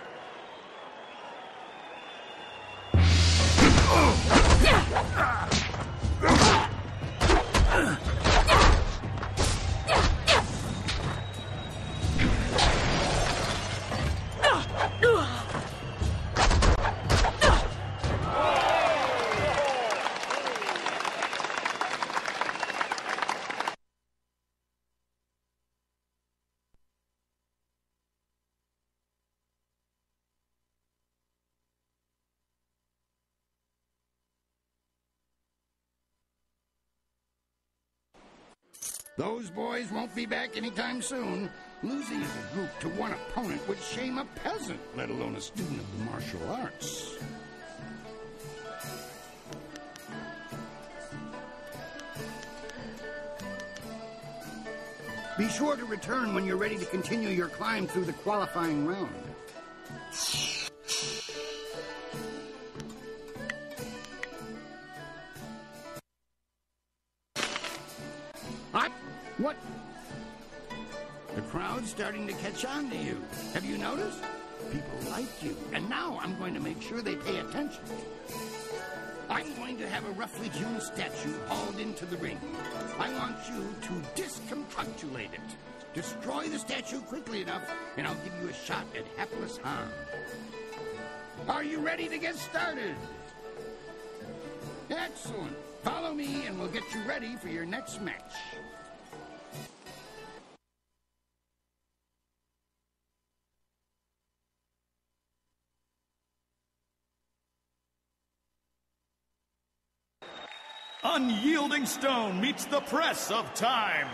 Those boys won't be back anytime soon. Losing as a group to one opponent would shame a peasant, let alone a student of the martial arts. Be sure to return when you're ready to continue your climb through the qualifying round. What? The crowd's starting to catch on to you. Have you noticed? People like you, and now I'm going to make sure they pay attention. I'm going to have a roughly hewn statue hauled into the ring. I want you to discombobulate it. Destroy the statue quickly enough, and I'll give you a shot at hapless Han. Are you ready to get started? Excellent. Follow me, and we'll get you ready for your next match. Unyielding stone meets the press of time.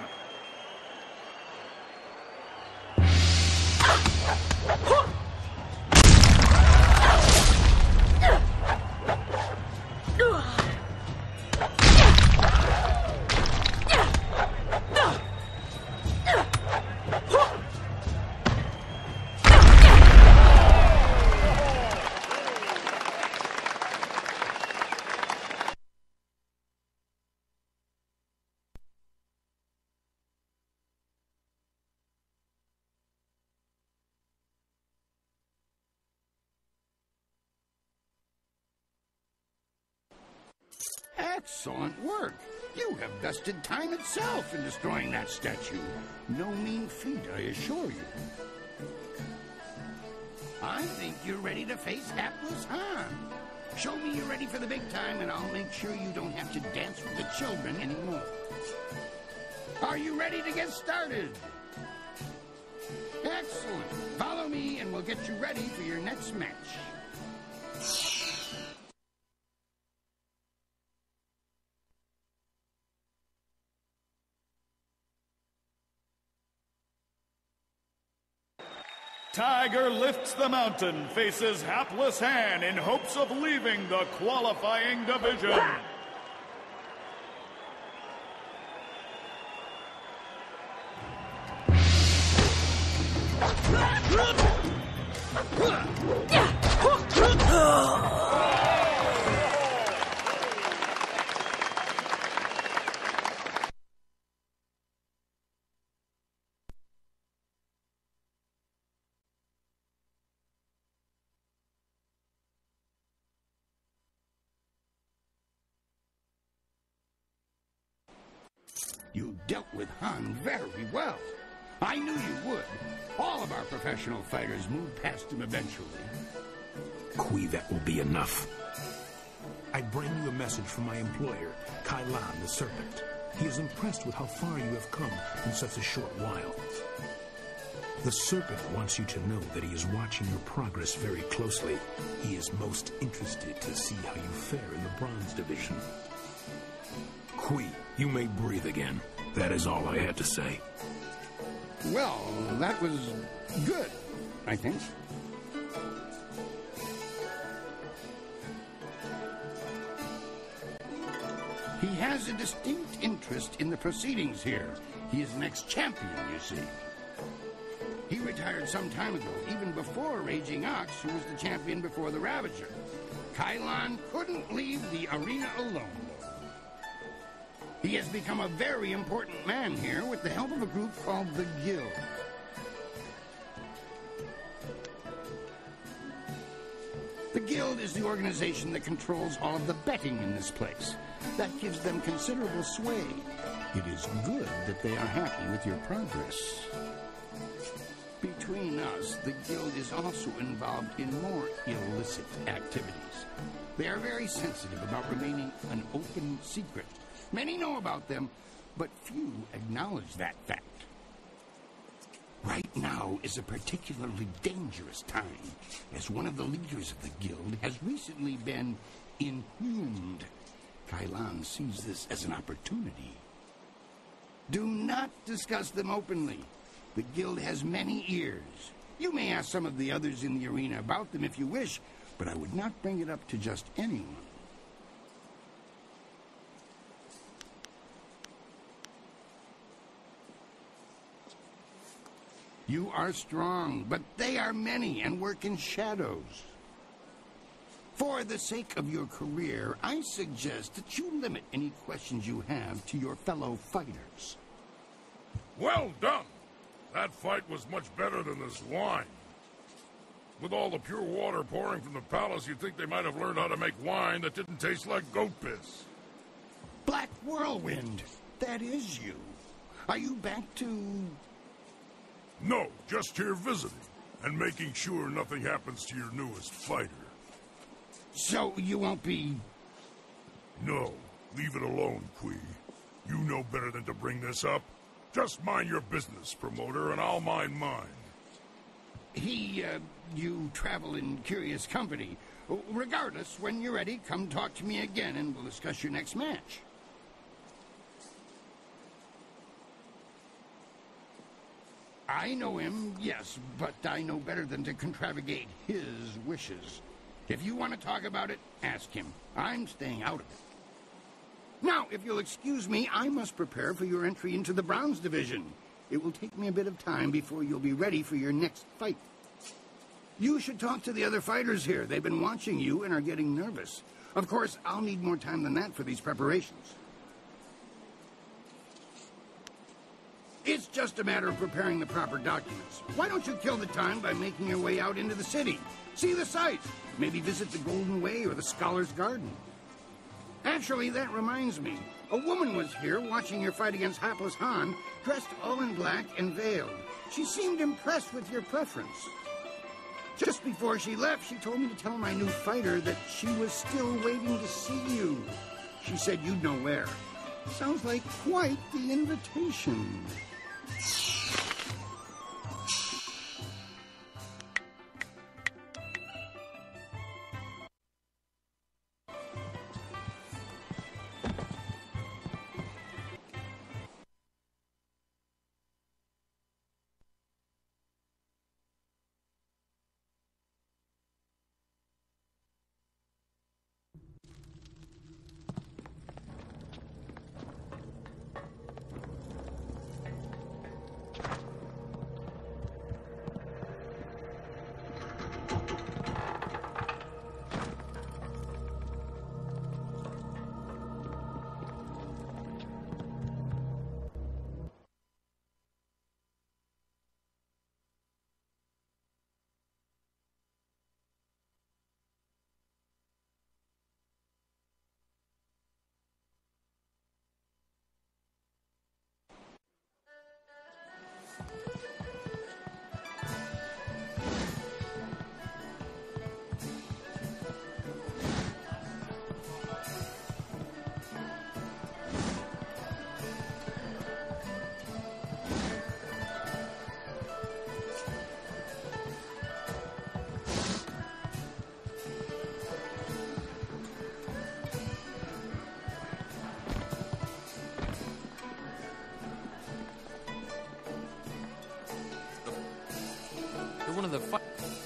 Excellent work. You have bested time itself in destroying that statue. No mean feat, I assure you. I think you're ready to face hapless Han. Show me you're ready for the big time, and I'll make sure you don't have to dance with the children anymore. Are you ready to get started? Excellent. Follow me, and we'll get you ready for your next match. Tiger lifts the mountain, faces hapless Han in hopes of leaving the qualifying division. You dealt with Han very well. I knew you would. All of our professional fighters move past him eventually. Kui, that will be enough. I bring you a message from my employer, Kailan the Serpent. He is impressed with how far you have come in such a short while. The Serpent wants you to know that he is watching your progress very closely. He is most interested to see how you fare in the Bronze Division. Kui, you may breathe again. That is all I had to say. Well, that was good, I think. He has a distinct interest in the proceedings here. He is an ex-champion, you see. He retired some time ago, even before Raging Ox, who was the champion before the Ravager. Kailan couldn't leave the arena alone. He has become a very important man here with the help of a group called the Guild. The Guild is the organization that controls all of the betting in this place. That gives them considerable sway. It is good that they are happy with your progress. Between us, the Guild is also involved in more illicit activities. They are very sensitive about remaining an open secret. Many know about them, but few acknowledge that fact. Right now is a particularly dangerous time, as one of the leaders of the Guild has recently been inhumed. Kailan sees this as an opportunity. Do not discuss them openly. The Guild has many ears. You may ask some of the others in the arena about them if you wish, but I would not bring it up to just anyone. You are strong, but they are many and work in shadows. For the sake of your career, I suggest that you limit any questions you have to your fellow fighters. Well done! That fight was much better than this wine. With all the pure water pouring from the palace, you'd think they might have learned how to make wine that didn't taste like goat piss. Black Whirlwind, that is you. Are you back to... No, just here visiting, and making sure nothing happens to your newest fighter. So you won't be... No, leave it alone, Kui. You know better than to bring this up. Just mind your business, promoter, and I'll mind mine. You travel in curious company. Regardless, when you're ready, come talk to me again and we'll discuss your next match. I know him, yes, but I know better than to contravigate his wishes. If you want to talk about it, ask him. I'm staying out of it. Now, if you'll excuse me, I must prepare for your entry into the Bronze Division. It will take me a bit of time before you'll be ready for your next fight. You should talk to the other fighters here. They've been watching you and are getting nervous. Of course, I'll need more time than that for these preparations. It's just a matter of preparing the proper documents. Why don't you kill the time by making your way out into the city? See the sights. Maybe visit the Golden Way or the Scholar's Garden. Actually, that reminds me. A woman was here watching your fight against hapless Han, dressed all in black and veiled. She seemed impressed with your preference. Just before she left, she told me to tell my new fighter that she was still waiting to see you. She said you'd know where. Sounds like quite the invitation.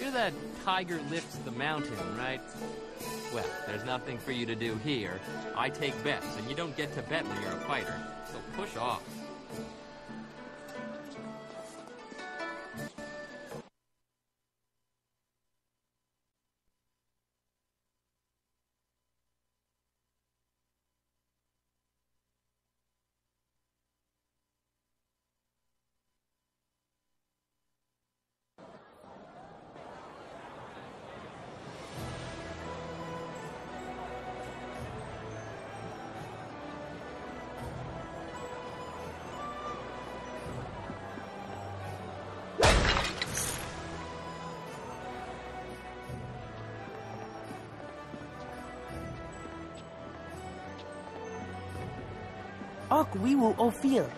You're that tiger lifts the mountain, right? Well, there's nothing for you to do here. I take bets, and you don't get to bet when you're a fighter. So push off. Ok, we will offer.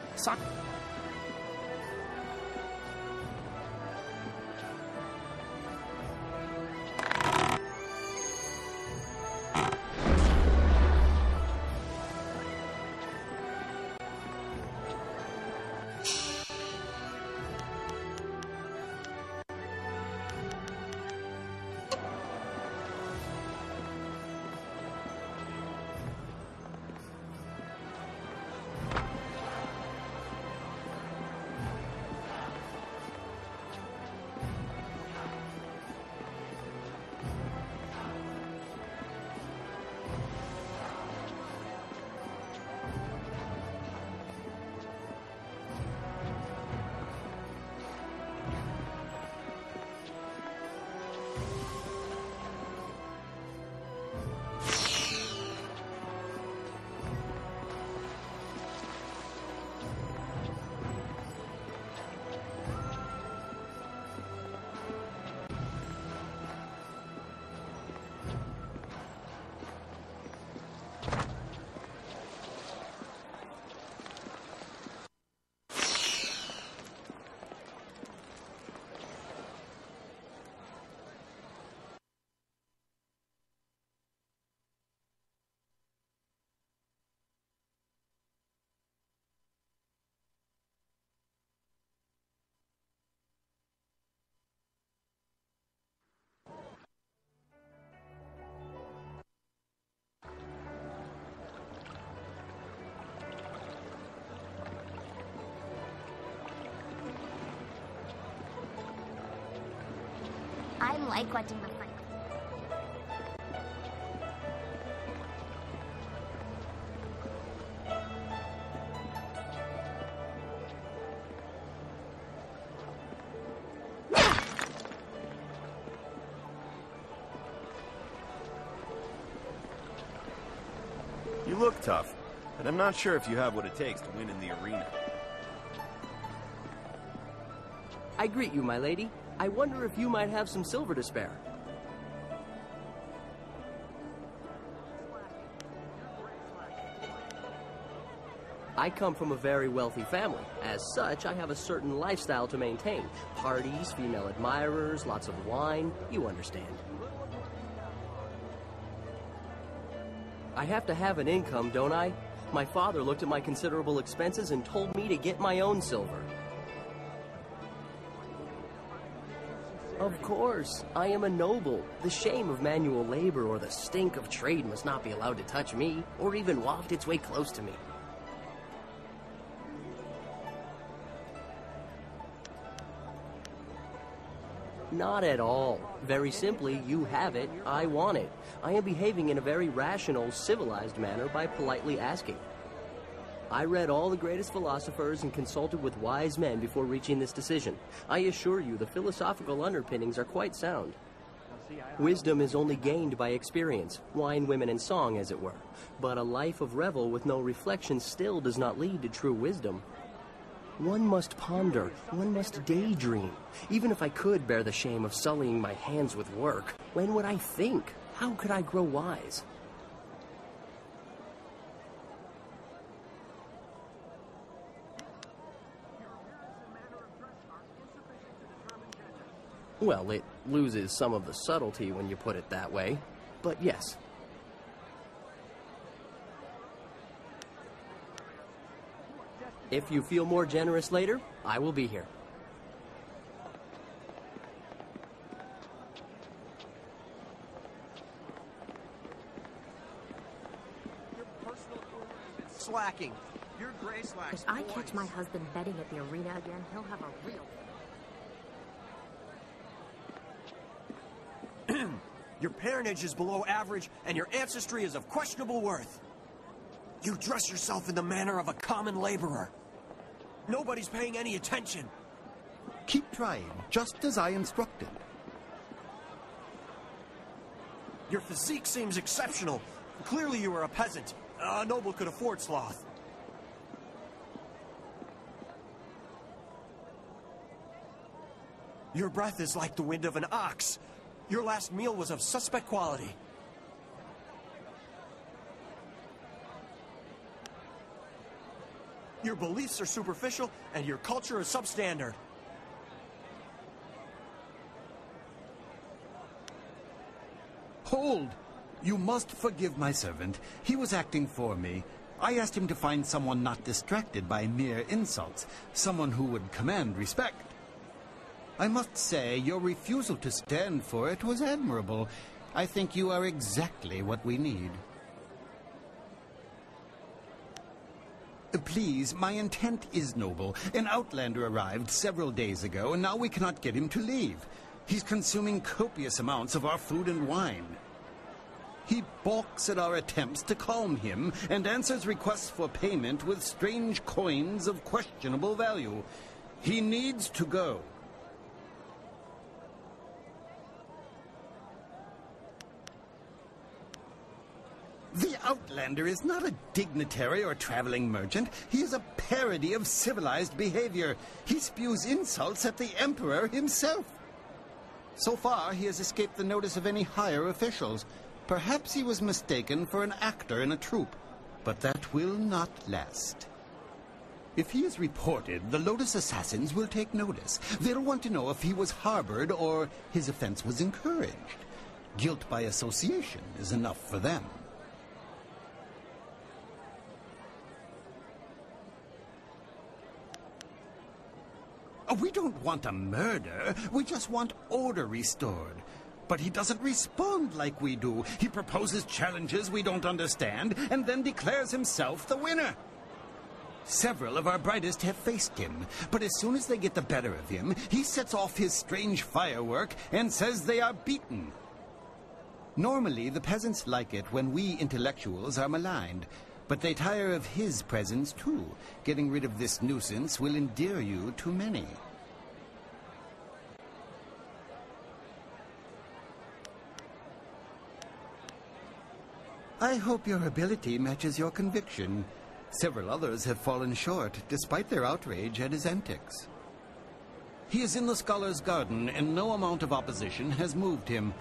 I like watching the fight. You look tough, but I'm not sure if you have what it takes to win in the arena. I greet you, my lady. I wonder if you might have some silver to spare. I come from a very wealthy family. As such, I have a certain lifestyle to maintain. Parties, female admirers, lots of wine. You understand. I have to have an income, don't I? My father looked at my considerable expenses and told me to get my own silver. Of course, I am a noble. The shame of manual labor or the stink of trade must not be allowed to touch me, or even waft its way close to me. Not at all. Very simply, you have it, I want it. I am behaving in a very rational, civilized manner by politely asking. I read all the greatest philosophers and consulted with wise men before reaching this decision. I assure you the philosophical underpinnings are quite sound. Wisdom is only gained by experience, wine, women, and song, as it were. But a life of revel with no reflection still does not lead to true wisdom. One must ponder, one must daydream. Even if I could bear the shame of sullying my hands with work, when would I think? How could I grow wise? Well, it loses some of the subtlety when you put it that way, but yes. If you feel more generous later, I will be here. Your personal order has been slacking. Your grace lacks If I catch my husband betting at the arena again, he'll have a real... Your parentage is below average, and your ancestry is of questionable worth. You dress yourself in the manner of a common laborer. Nobody's paying any attention. Keep trying, just as I instructed. Your physique seems exceptional. Clearly you are a peasant. A noble could afford sloth. Your breath is like the wind of an ox. Your last meal was of suspect quality. Your beliefs are superficial, and your culture is substandard. Hold! You must forgive my servant. He was acting for me. I asked him to find someone not distracted by mere insults, someone who would command respect. I must say, your refusal to stand for it was admirable. I think you are exactly what we need. Please, my intent is noble. An outlander arrived several days ago, and now we cannot get him to leave. He's consuming copious amounts of our food and wine. He balks at our attempts to calm him, and answers requests for payment with strange coins of questionable value. He needs to go. The Outlander is not a dignitary or traveling merchant. He is a parody of civilized behavior. He spews insults at the Emperor himself. So far, he has escaped the notice of any higher officials. Perhaps he was mistaken for an actor in a troupe, but that will not last. If he is reported, the Lotus assassins will take notice. They'll want to know if he was harbored or his offense was encouraged. Guilt by association is enough for them. We don't want a murder. We just want order restored. But he doesn't respond like we do. He proposes challenges we don't understand, and then declares himself the winner. Several of our brightest have faced him, but as soon as they get the better of him, he sets off his strange firework and says they are beaten. Normally, the peasants like it when we intellectuals are maligned, but they tire of his presence too. Getting rid of this nuisance will endear you to many. I hope your ability matches your conviction. Several others have fallen short, despite their outrage at his antics. He is in the Scholar's Garden, and no amount of opposition has moved him.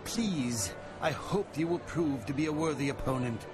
Please, I hope you will prove to be a worthy opponent.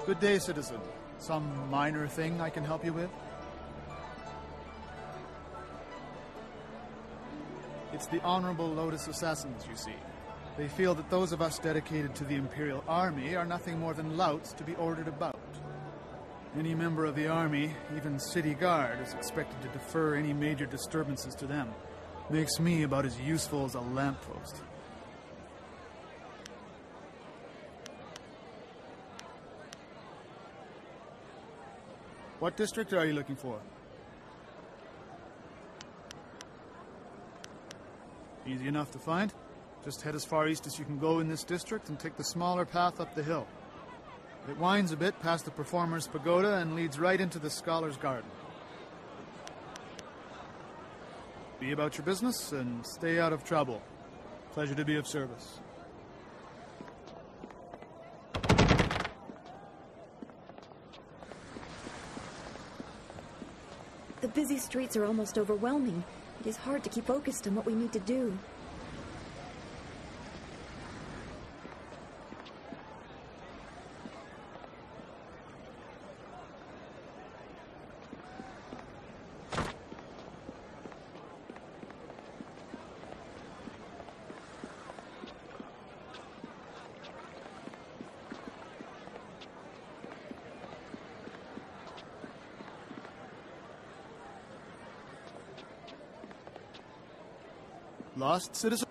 Good day, citizen. Some minor thing I can help you with? It's the Honorable Lotus Assassins, you see. They feel that those of us dedicated to the Imperial Army are nothing more than louts to be ordered about. Any member of the army, even city guard, is expected to defer any major disturbances to them. Makes me about as useful as a lamppost. What district are you looking for? Easy enough to find. Just head as far east as you can go in this district and take the smaller path up the hill. It winds a bit past the Performer's Pagoda and leads right into the Scholar's Garden. Be about your business and stay out of trouble. Pleasure to be of service. The busy streets are almost overwhelming. It is hard to keep focused on what we need to do. Lost, citizen?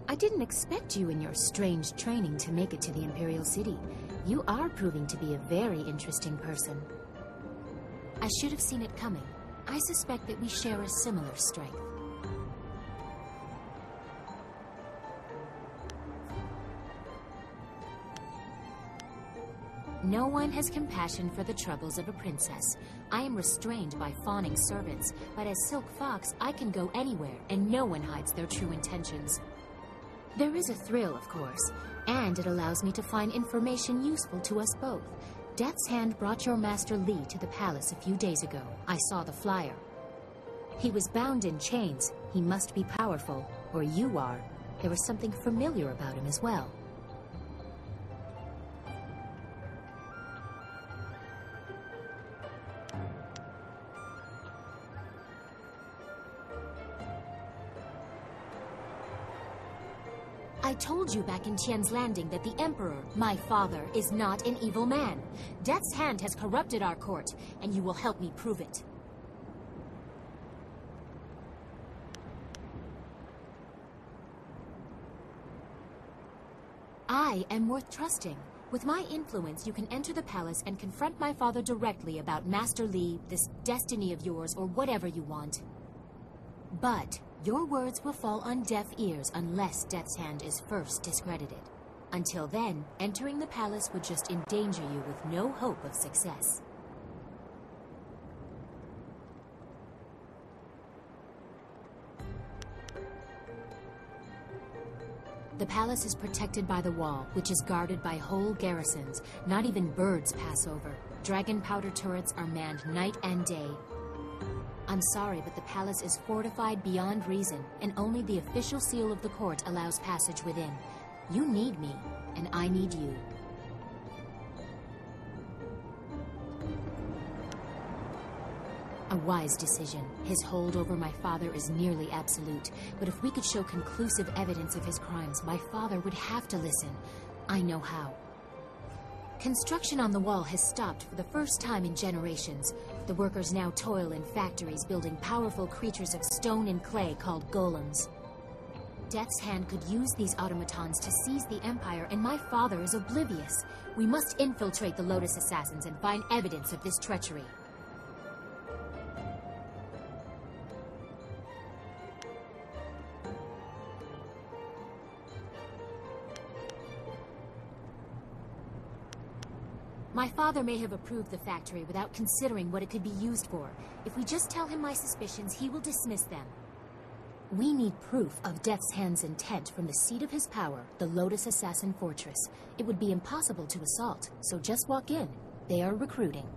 I didn't expect you in your strange training to make it to the Imperial City. You are proving to be a very interesting person. I should have seen it coming. I suspect that we share a similar strength. No one has compassion for the troubles of a princess. I am restrained by fawning servants, but as Silk Fox, I can go anywhere, and no one hides their true intentions. There is a thrill, of course, and it allows me to find information useful to us both. Death's Hand brought your Master Li to the palace a few days ago. I saw the flyer. He was bound in chains. He must be powerful, or you are. There was something familiar about him as well. I told you back in Tian's Landing that the Emperor, my father, is not an evil man. Death's Hand has corrupted our court, and you will help me prove it. I am worth trusting. With my influence, you can enter the palace and confront my father directly about Master Li, this destiny of yours, or whatever you want. But your words will fall on deaf ears unless Death's Hand is first discredited. Until then, entering the palace would just endanger you with no hope of success. The palace is protected by the wall, which is guarded by whole garrisons. Not even birds pass over. Dragon powder turrets are manned night and day. I'm sorry, but the palace is fortified beyond reason, and only the official seal of the court allows passage within. You need me, and I need you. A wise decision. His hold over my father is nearly absolute, but if we could show conclusive evidence of his crimes, my father would have to listen. I know how. Construction on the wall has stopped for the first time in generations. The workers now toil in factories building powerful creatures of stone and clay called golems. Death's Hand could use these automatons to seize the Empire, and my father is oblivious. We must infiltrate the Lotus Assassins and find evidence of this treachery. My father may have approved the factory without considering what it could be used for. If we just tell him my suspicions, he will dismiss them. We need proof of Death's Hand's intent from the seat of his power, the Lotus Assassin Fortress. It would be impossible to assault, so just walk in. They are recruiting.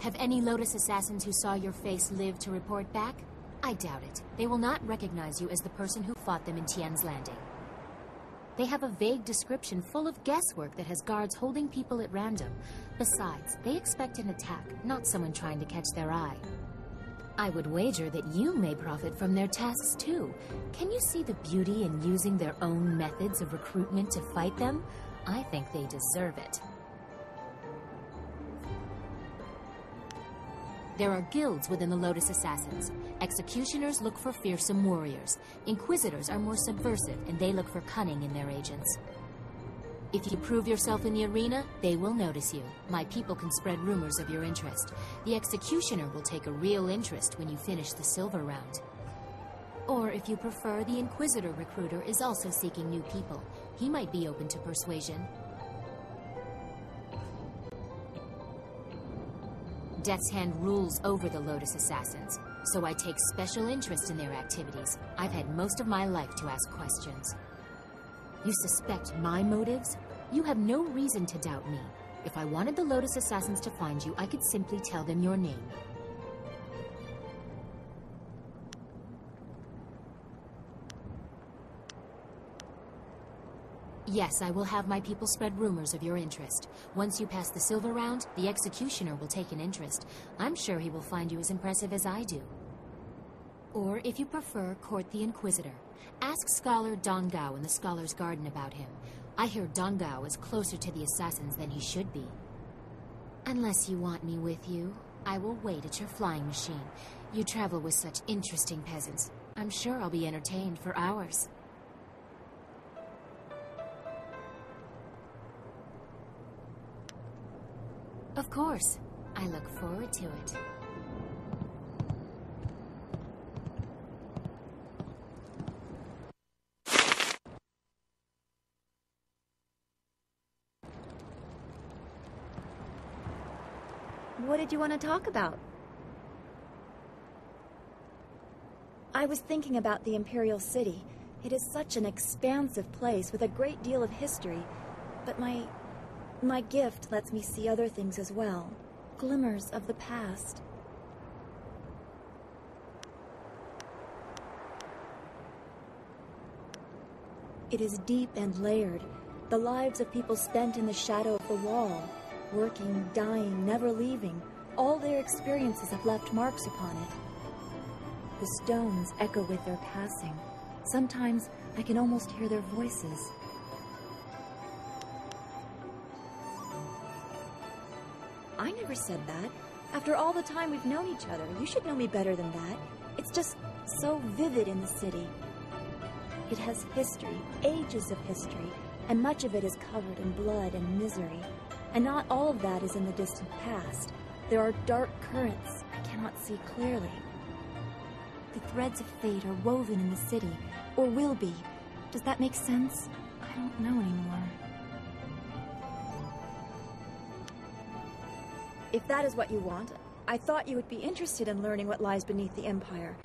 Have any Lotus Assassins who saw your face live to report back? I doubt it. They will not recognize you as the person who fought them in Tien's Landing. They have a vague description full of guesswork that has guards holding people at random. Besides, they expect an attack, not someone trying to catch their eye. I would wager that you may profit from their tasks too. Can you see the beauty in using their own methods of recruitment to fight them? I think they deserve it. There are guilds within the Lotus Assassins. Executioners look for fearsome warriors. Inquisitors are more subversive, and they look for cunning in their agents. If you prove yourself in the arena, they will notice you. My people can spread rumors of your interest. The Executioner will take a real interest when you finish the silver round. Or, if you prefer, the Inquisitor recruiter is also seeking new people. He might be open to persuasion. Death's Hand rules over the Lotus Assassins, so I take special interest in their activities. I've had most of my life to ask questions. You suspect my motives? You have no reason to doubt me. If I wanted the Lotus Assassins to find you, I could simply tell them your name. Yes, I will have my people spread rumors of your interest. Once you pass the silver round, the Executioner will take an interest. I'm sure he will find you as impressive as I do. Or, if you prefer, court the Inquisitor. Ask Scholar Dongao in the Scholar's Garden about him. I hear Dongao is closer to the Assassins than he should be. Unless you want me with you, I will wait at your flying machine. You travel with such interesting peasants. I'm sure I'll be entertained for hours. Of course. I look forward to it. What did you want to talk about? I was thinking about the Imperial City. It is such an expansive place with a great deal of history, but my gift lets me see other things as well. Glimmers of the past. It is deep and layered. The lives of people spent in the shadow of the wall. Working, dying, never leaving. All their experiences have left marks upon it. The stones echo with their passing. Sometimes I can almost hear their voices. I never said that. After all the time we've known each other, you should know me better than that. It's just so vivid in the city. It has history, ages of history, and much of it is covered in blood and misery. And not all of that is in the distant past. There are dark currents I cannot see clearly. The threads of fate are woven in the city, or will be. Does that make sense? I don't know anymore. If that is what you want, I thought you would be interested in learning what lies beneath the Empire.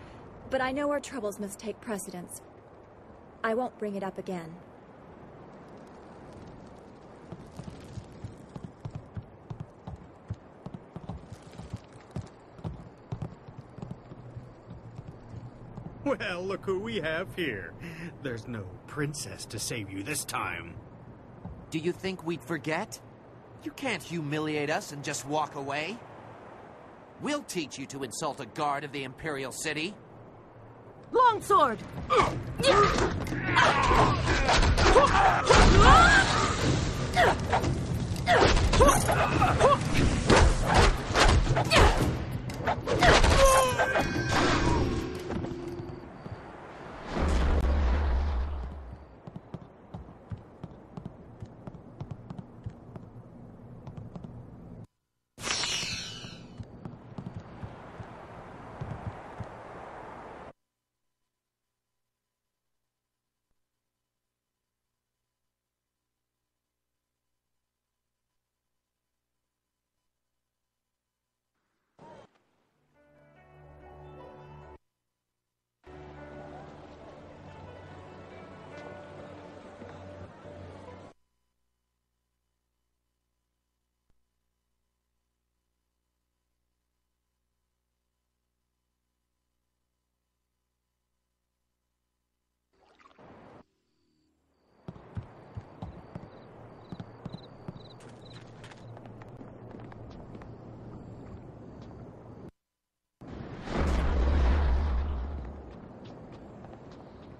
But I know our troubles must take precedence. I won't bring it up again. Well, look who we have here. There's no princess to save you this time. Do you think we'd forget? You can't humiliate us and just walk away. We'll teach you to insult a guard of the Imperial City. Longsword!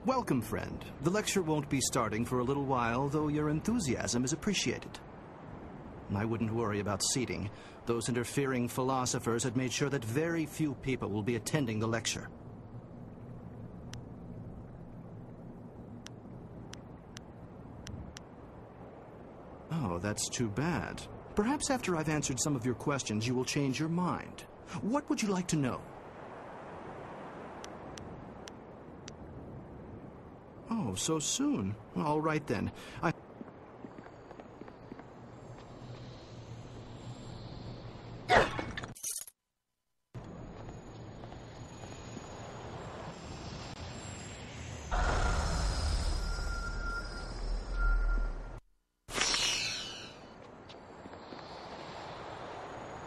Welcome, friend. The lecture won't be starting for a little while, though your enthusiasm is appreciated. I wouldn't worry about seating. Those interfering philosophers had made sure that very few people will be attending the lecture. Oh, that's too bad. Perhaps after I've answered some of your questions, you will change your mind. What would you like to know? Oh, so soon. All right, then.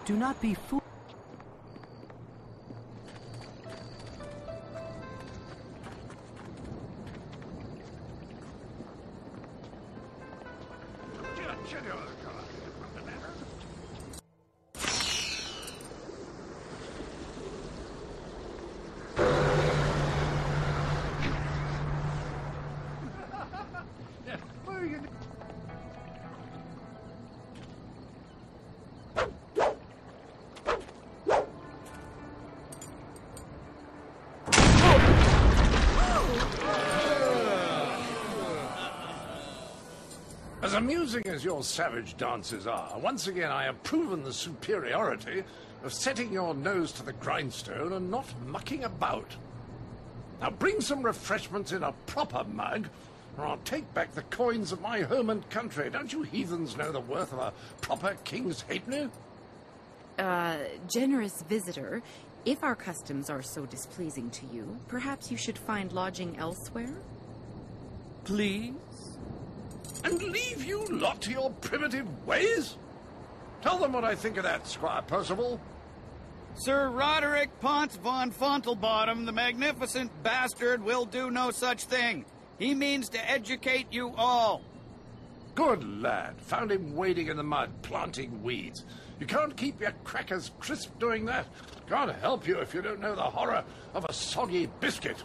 Do not be fooled. As amusing as your savage dances are, once again I have proven the superiority of setting your nose to the grindstone and not mucking about. Now bring some refreshments in a proper mug, or I'll take back the coins of my home and country. Don't you heathens know the worth of a proper king's halfpenny? Generous visitor, if our customs are so displeasing to you, perhaps you should find lodging elsewhere? Please? And leave you lot to your primitive ways? Tell them what I think of that, Squire Percival. Sir Roderick Ponce von Fontelbottom, the magnificent bastard, will do no such thing. He means to educate you all. Good lad. Found him wading in the mud, planting weeds. You can't keep your crackers crisp doing that. Can't help you if you don't know the horror of a soggy biscuit.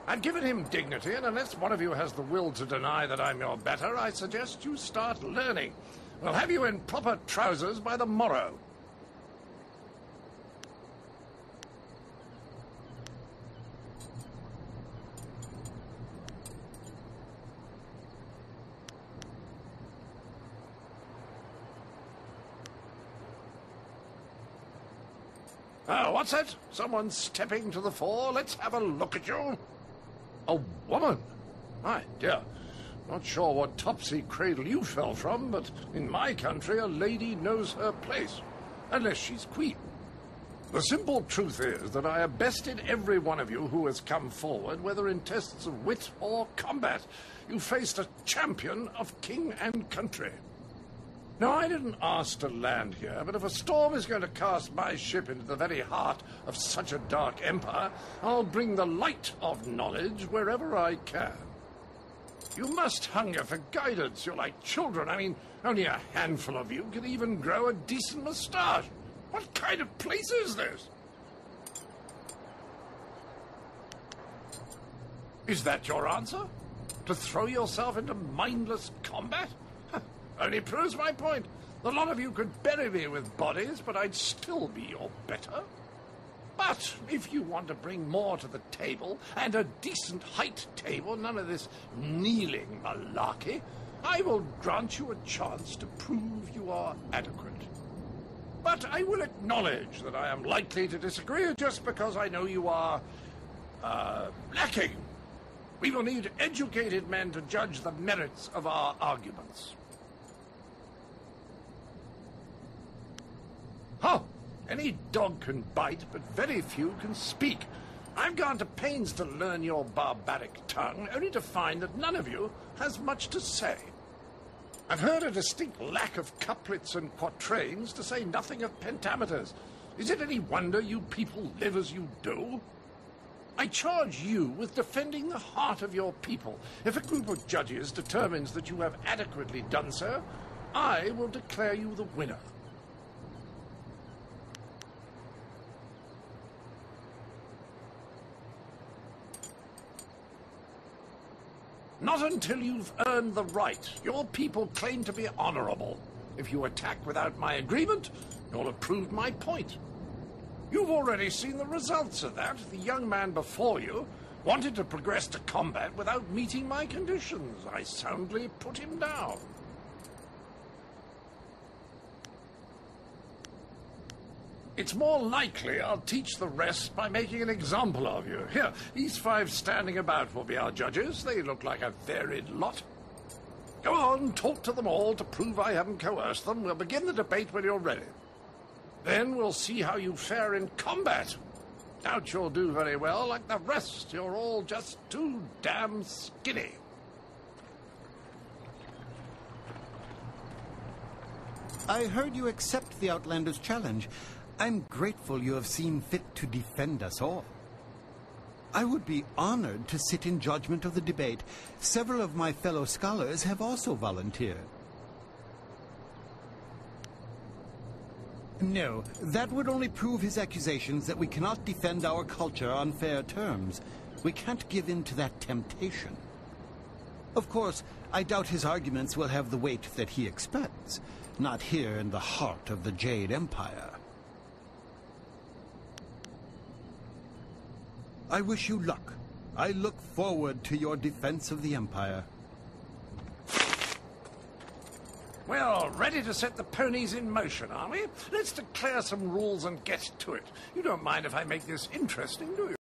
I've given him dignity, and unless one of you has the will to deny that I'm your better, I suggest you start learning. We'll have you in proper trousers by the morrow. Oh, what's that? Someone stepping to the fore? Let's have a look at you. A woman? My dear, not sure what topsy cradle you fell from, but in my country a lady knows her place. Unless she's queen. The simple truth is that I have bested every one of you who has come forward, whether in tests of wit or combat. You faced a champion of king and country. Now, I didn't ask to land here, but if a storm is going to cast my ship into the very heart of such a dark empire, I'll bring the light of knowledge wherever I can. You must hunger for guidance. You're like children. I mean, only a handful of you can even grow a decent moustache. What kind of place is this? Is that your answer? To throw yourself into mindless combat? Only proves my point. The lot of you could bury me with bodies, but I'd still be your better. But if you want to bring more to the table, and a decent height table, none of this kneeling malarkey, I will grant you a chance to prove you are adequate. But I will acknowledge that I am likely to disagree just because I know you are, lacking. We will need educated men to judge the merits of our arguments. Oh, any dog can bite, but very few can speak. I've gone to pains to learn your barbaric tongue, only to find that none of you has much to say. I've heard a distinct lack of couplets and quatrains, to say nothing of pentameters. Is it any wonder you people live as you do? I charge you with defending the heart of your people. If a group of judges determines that you have adequately done so, I will declare you the winner. Not until you've earned the right. Your people claim to be honorable. If you attack without my agreement, you'll have proved my point. You've already seen the results of that. The young man before you wanted to progress to combat without meeting my conditions. I soundly put him down. It's more likely I'll teach the rest by making an example of you. Here, these 5 standing about will be our judges. They look like a varied lot. Go on, talk to them all to prove I haven't coerced them. We'll begin the debate when you're ready. Then we'll see how you fare in combat. Doubt you'll do very well. Like the rest, you're all just too damn skinny. I heard you accept the Outlander's challenge. I'm grateful you have seen fit to defend us all. I would be honored to sit in judgment of the debate. Several of my fellow scholars have also volunteered. No, that would only prove his accusations that we cannot defend our culture on fair terms. We can't give in to that temptation. Of course, I doubt his arguments will have the weight that he expects. Not here in the heart of the Jade Empire. I wish you luck. I look forward to your defense of the Empire. Well, ready to set the ponies in motion, are we? Let's declare some rules and get to it. You don't mind if I make this interesting, do you?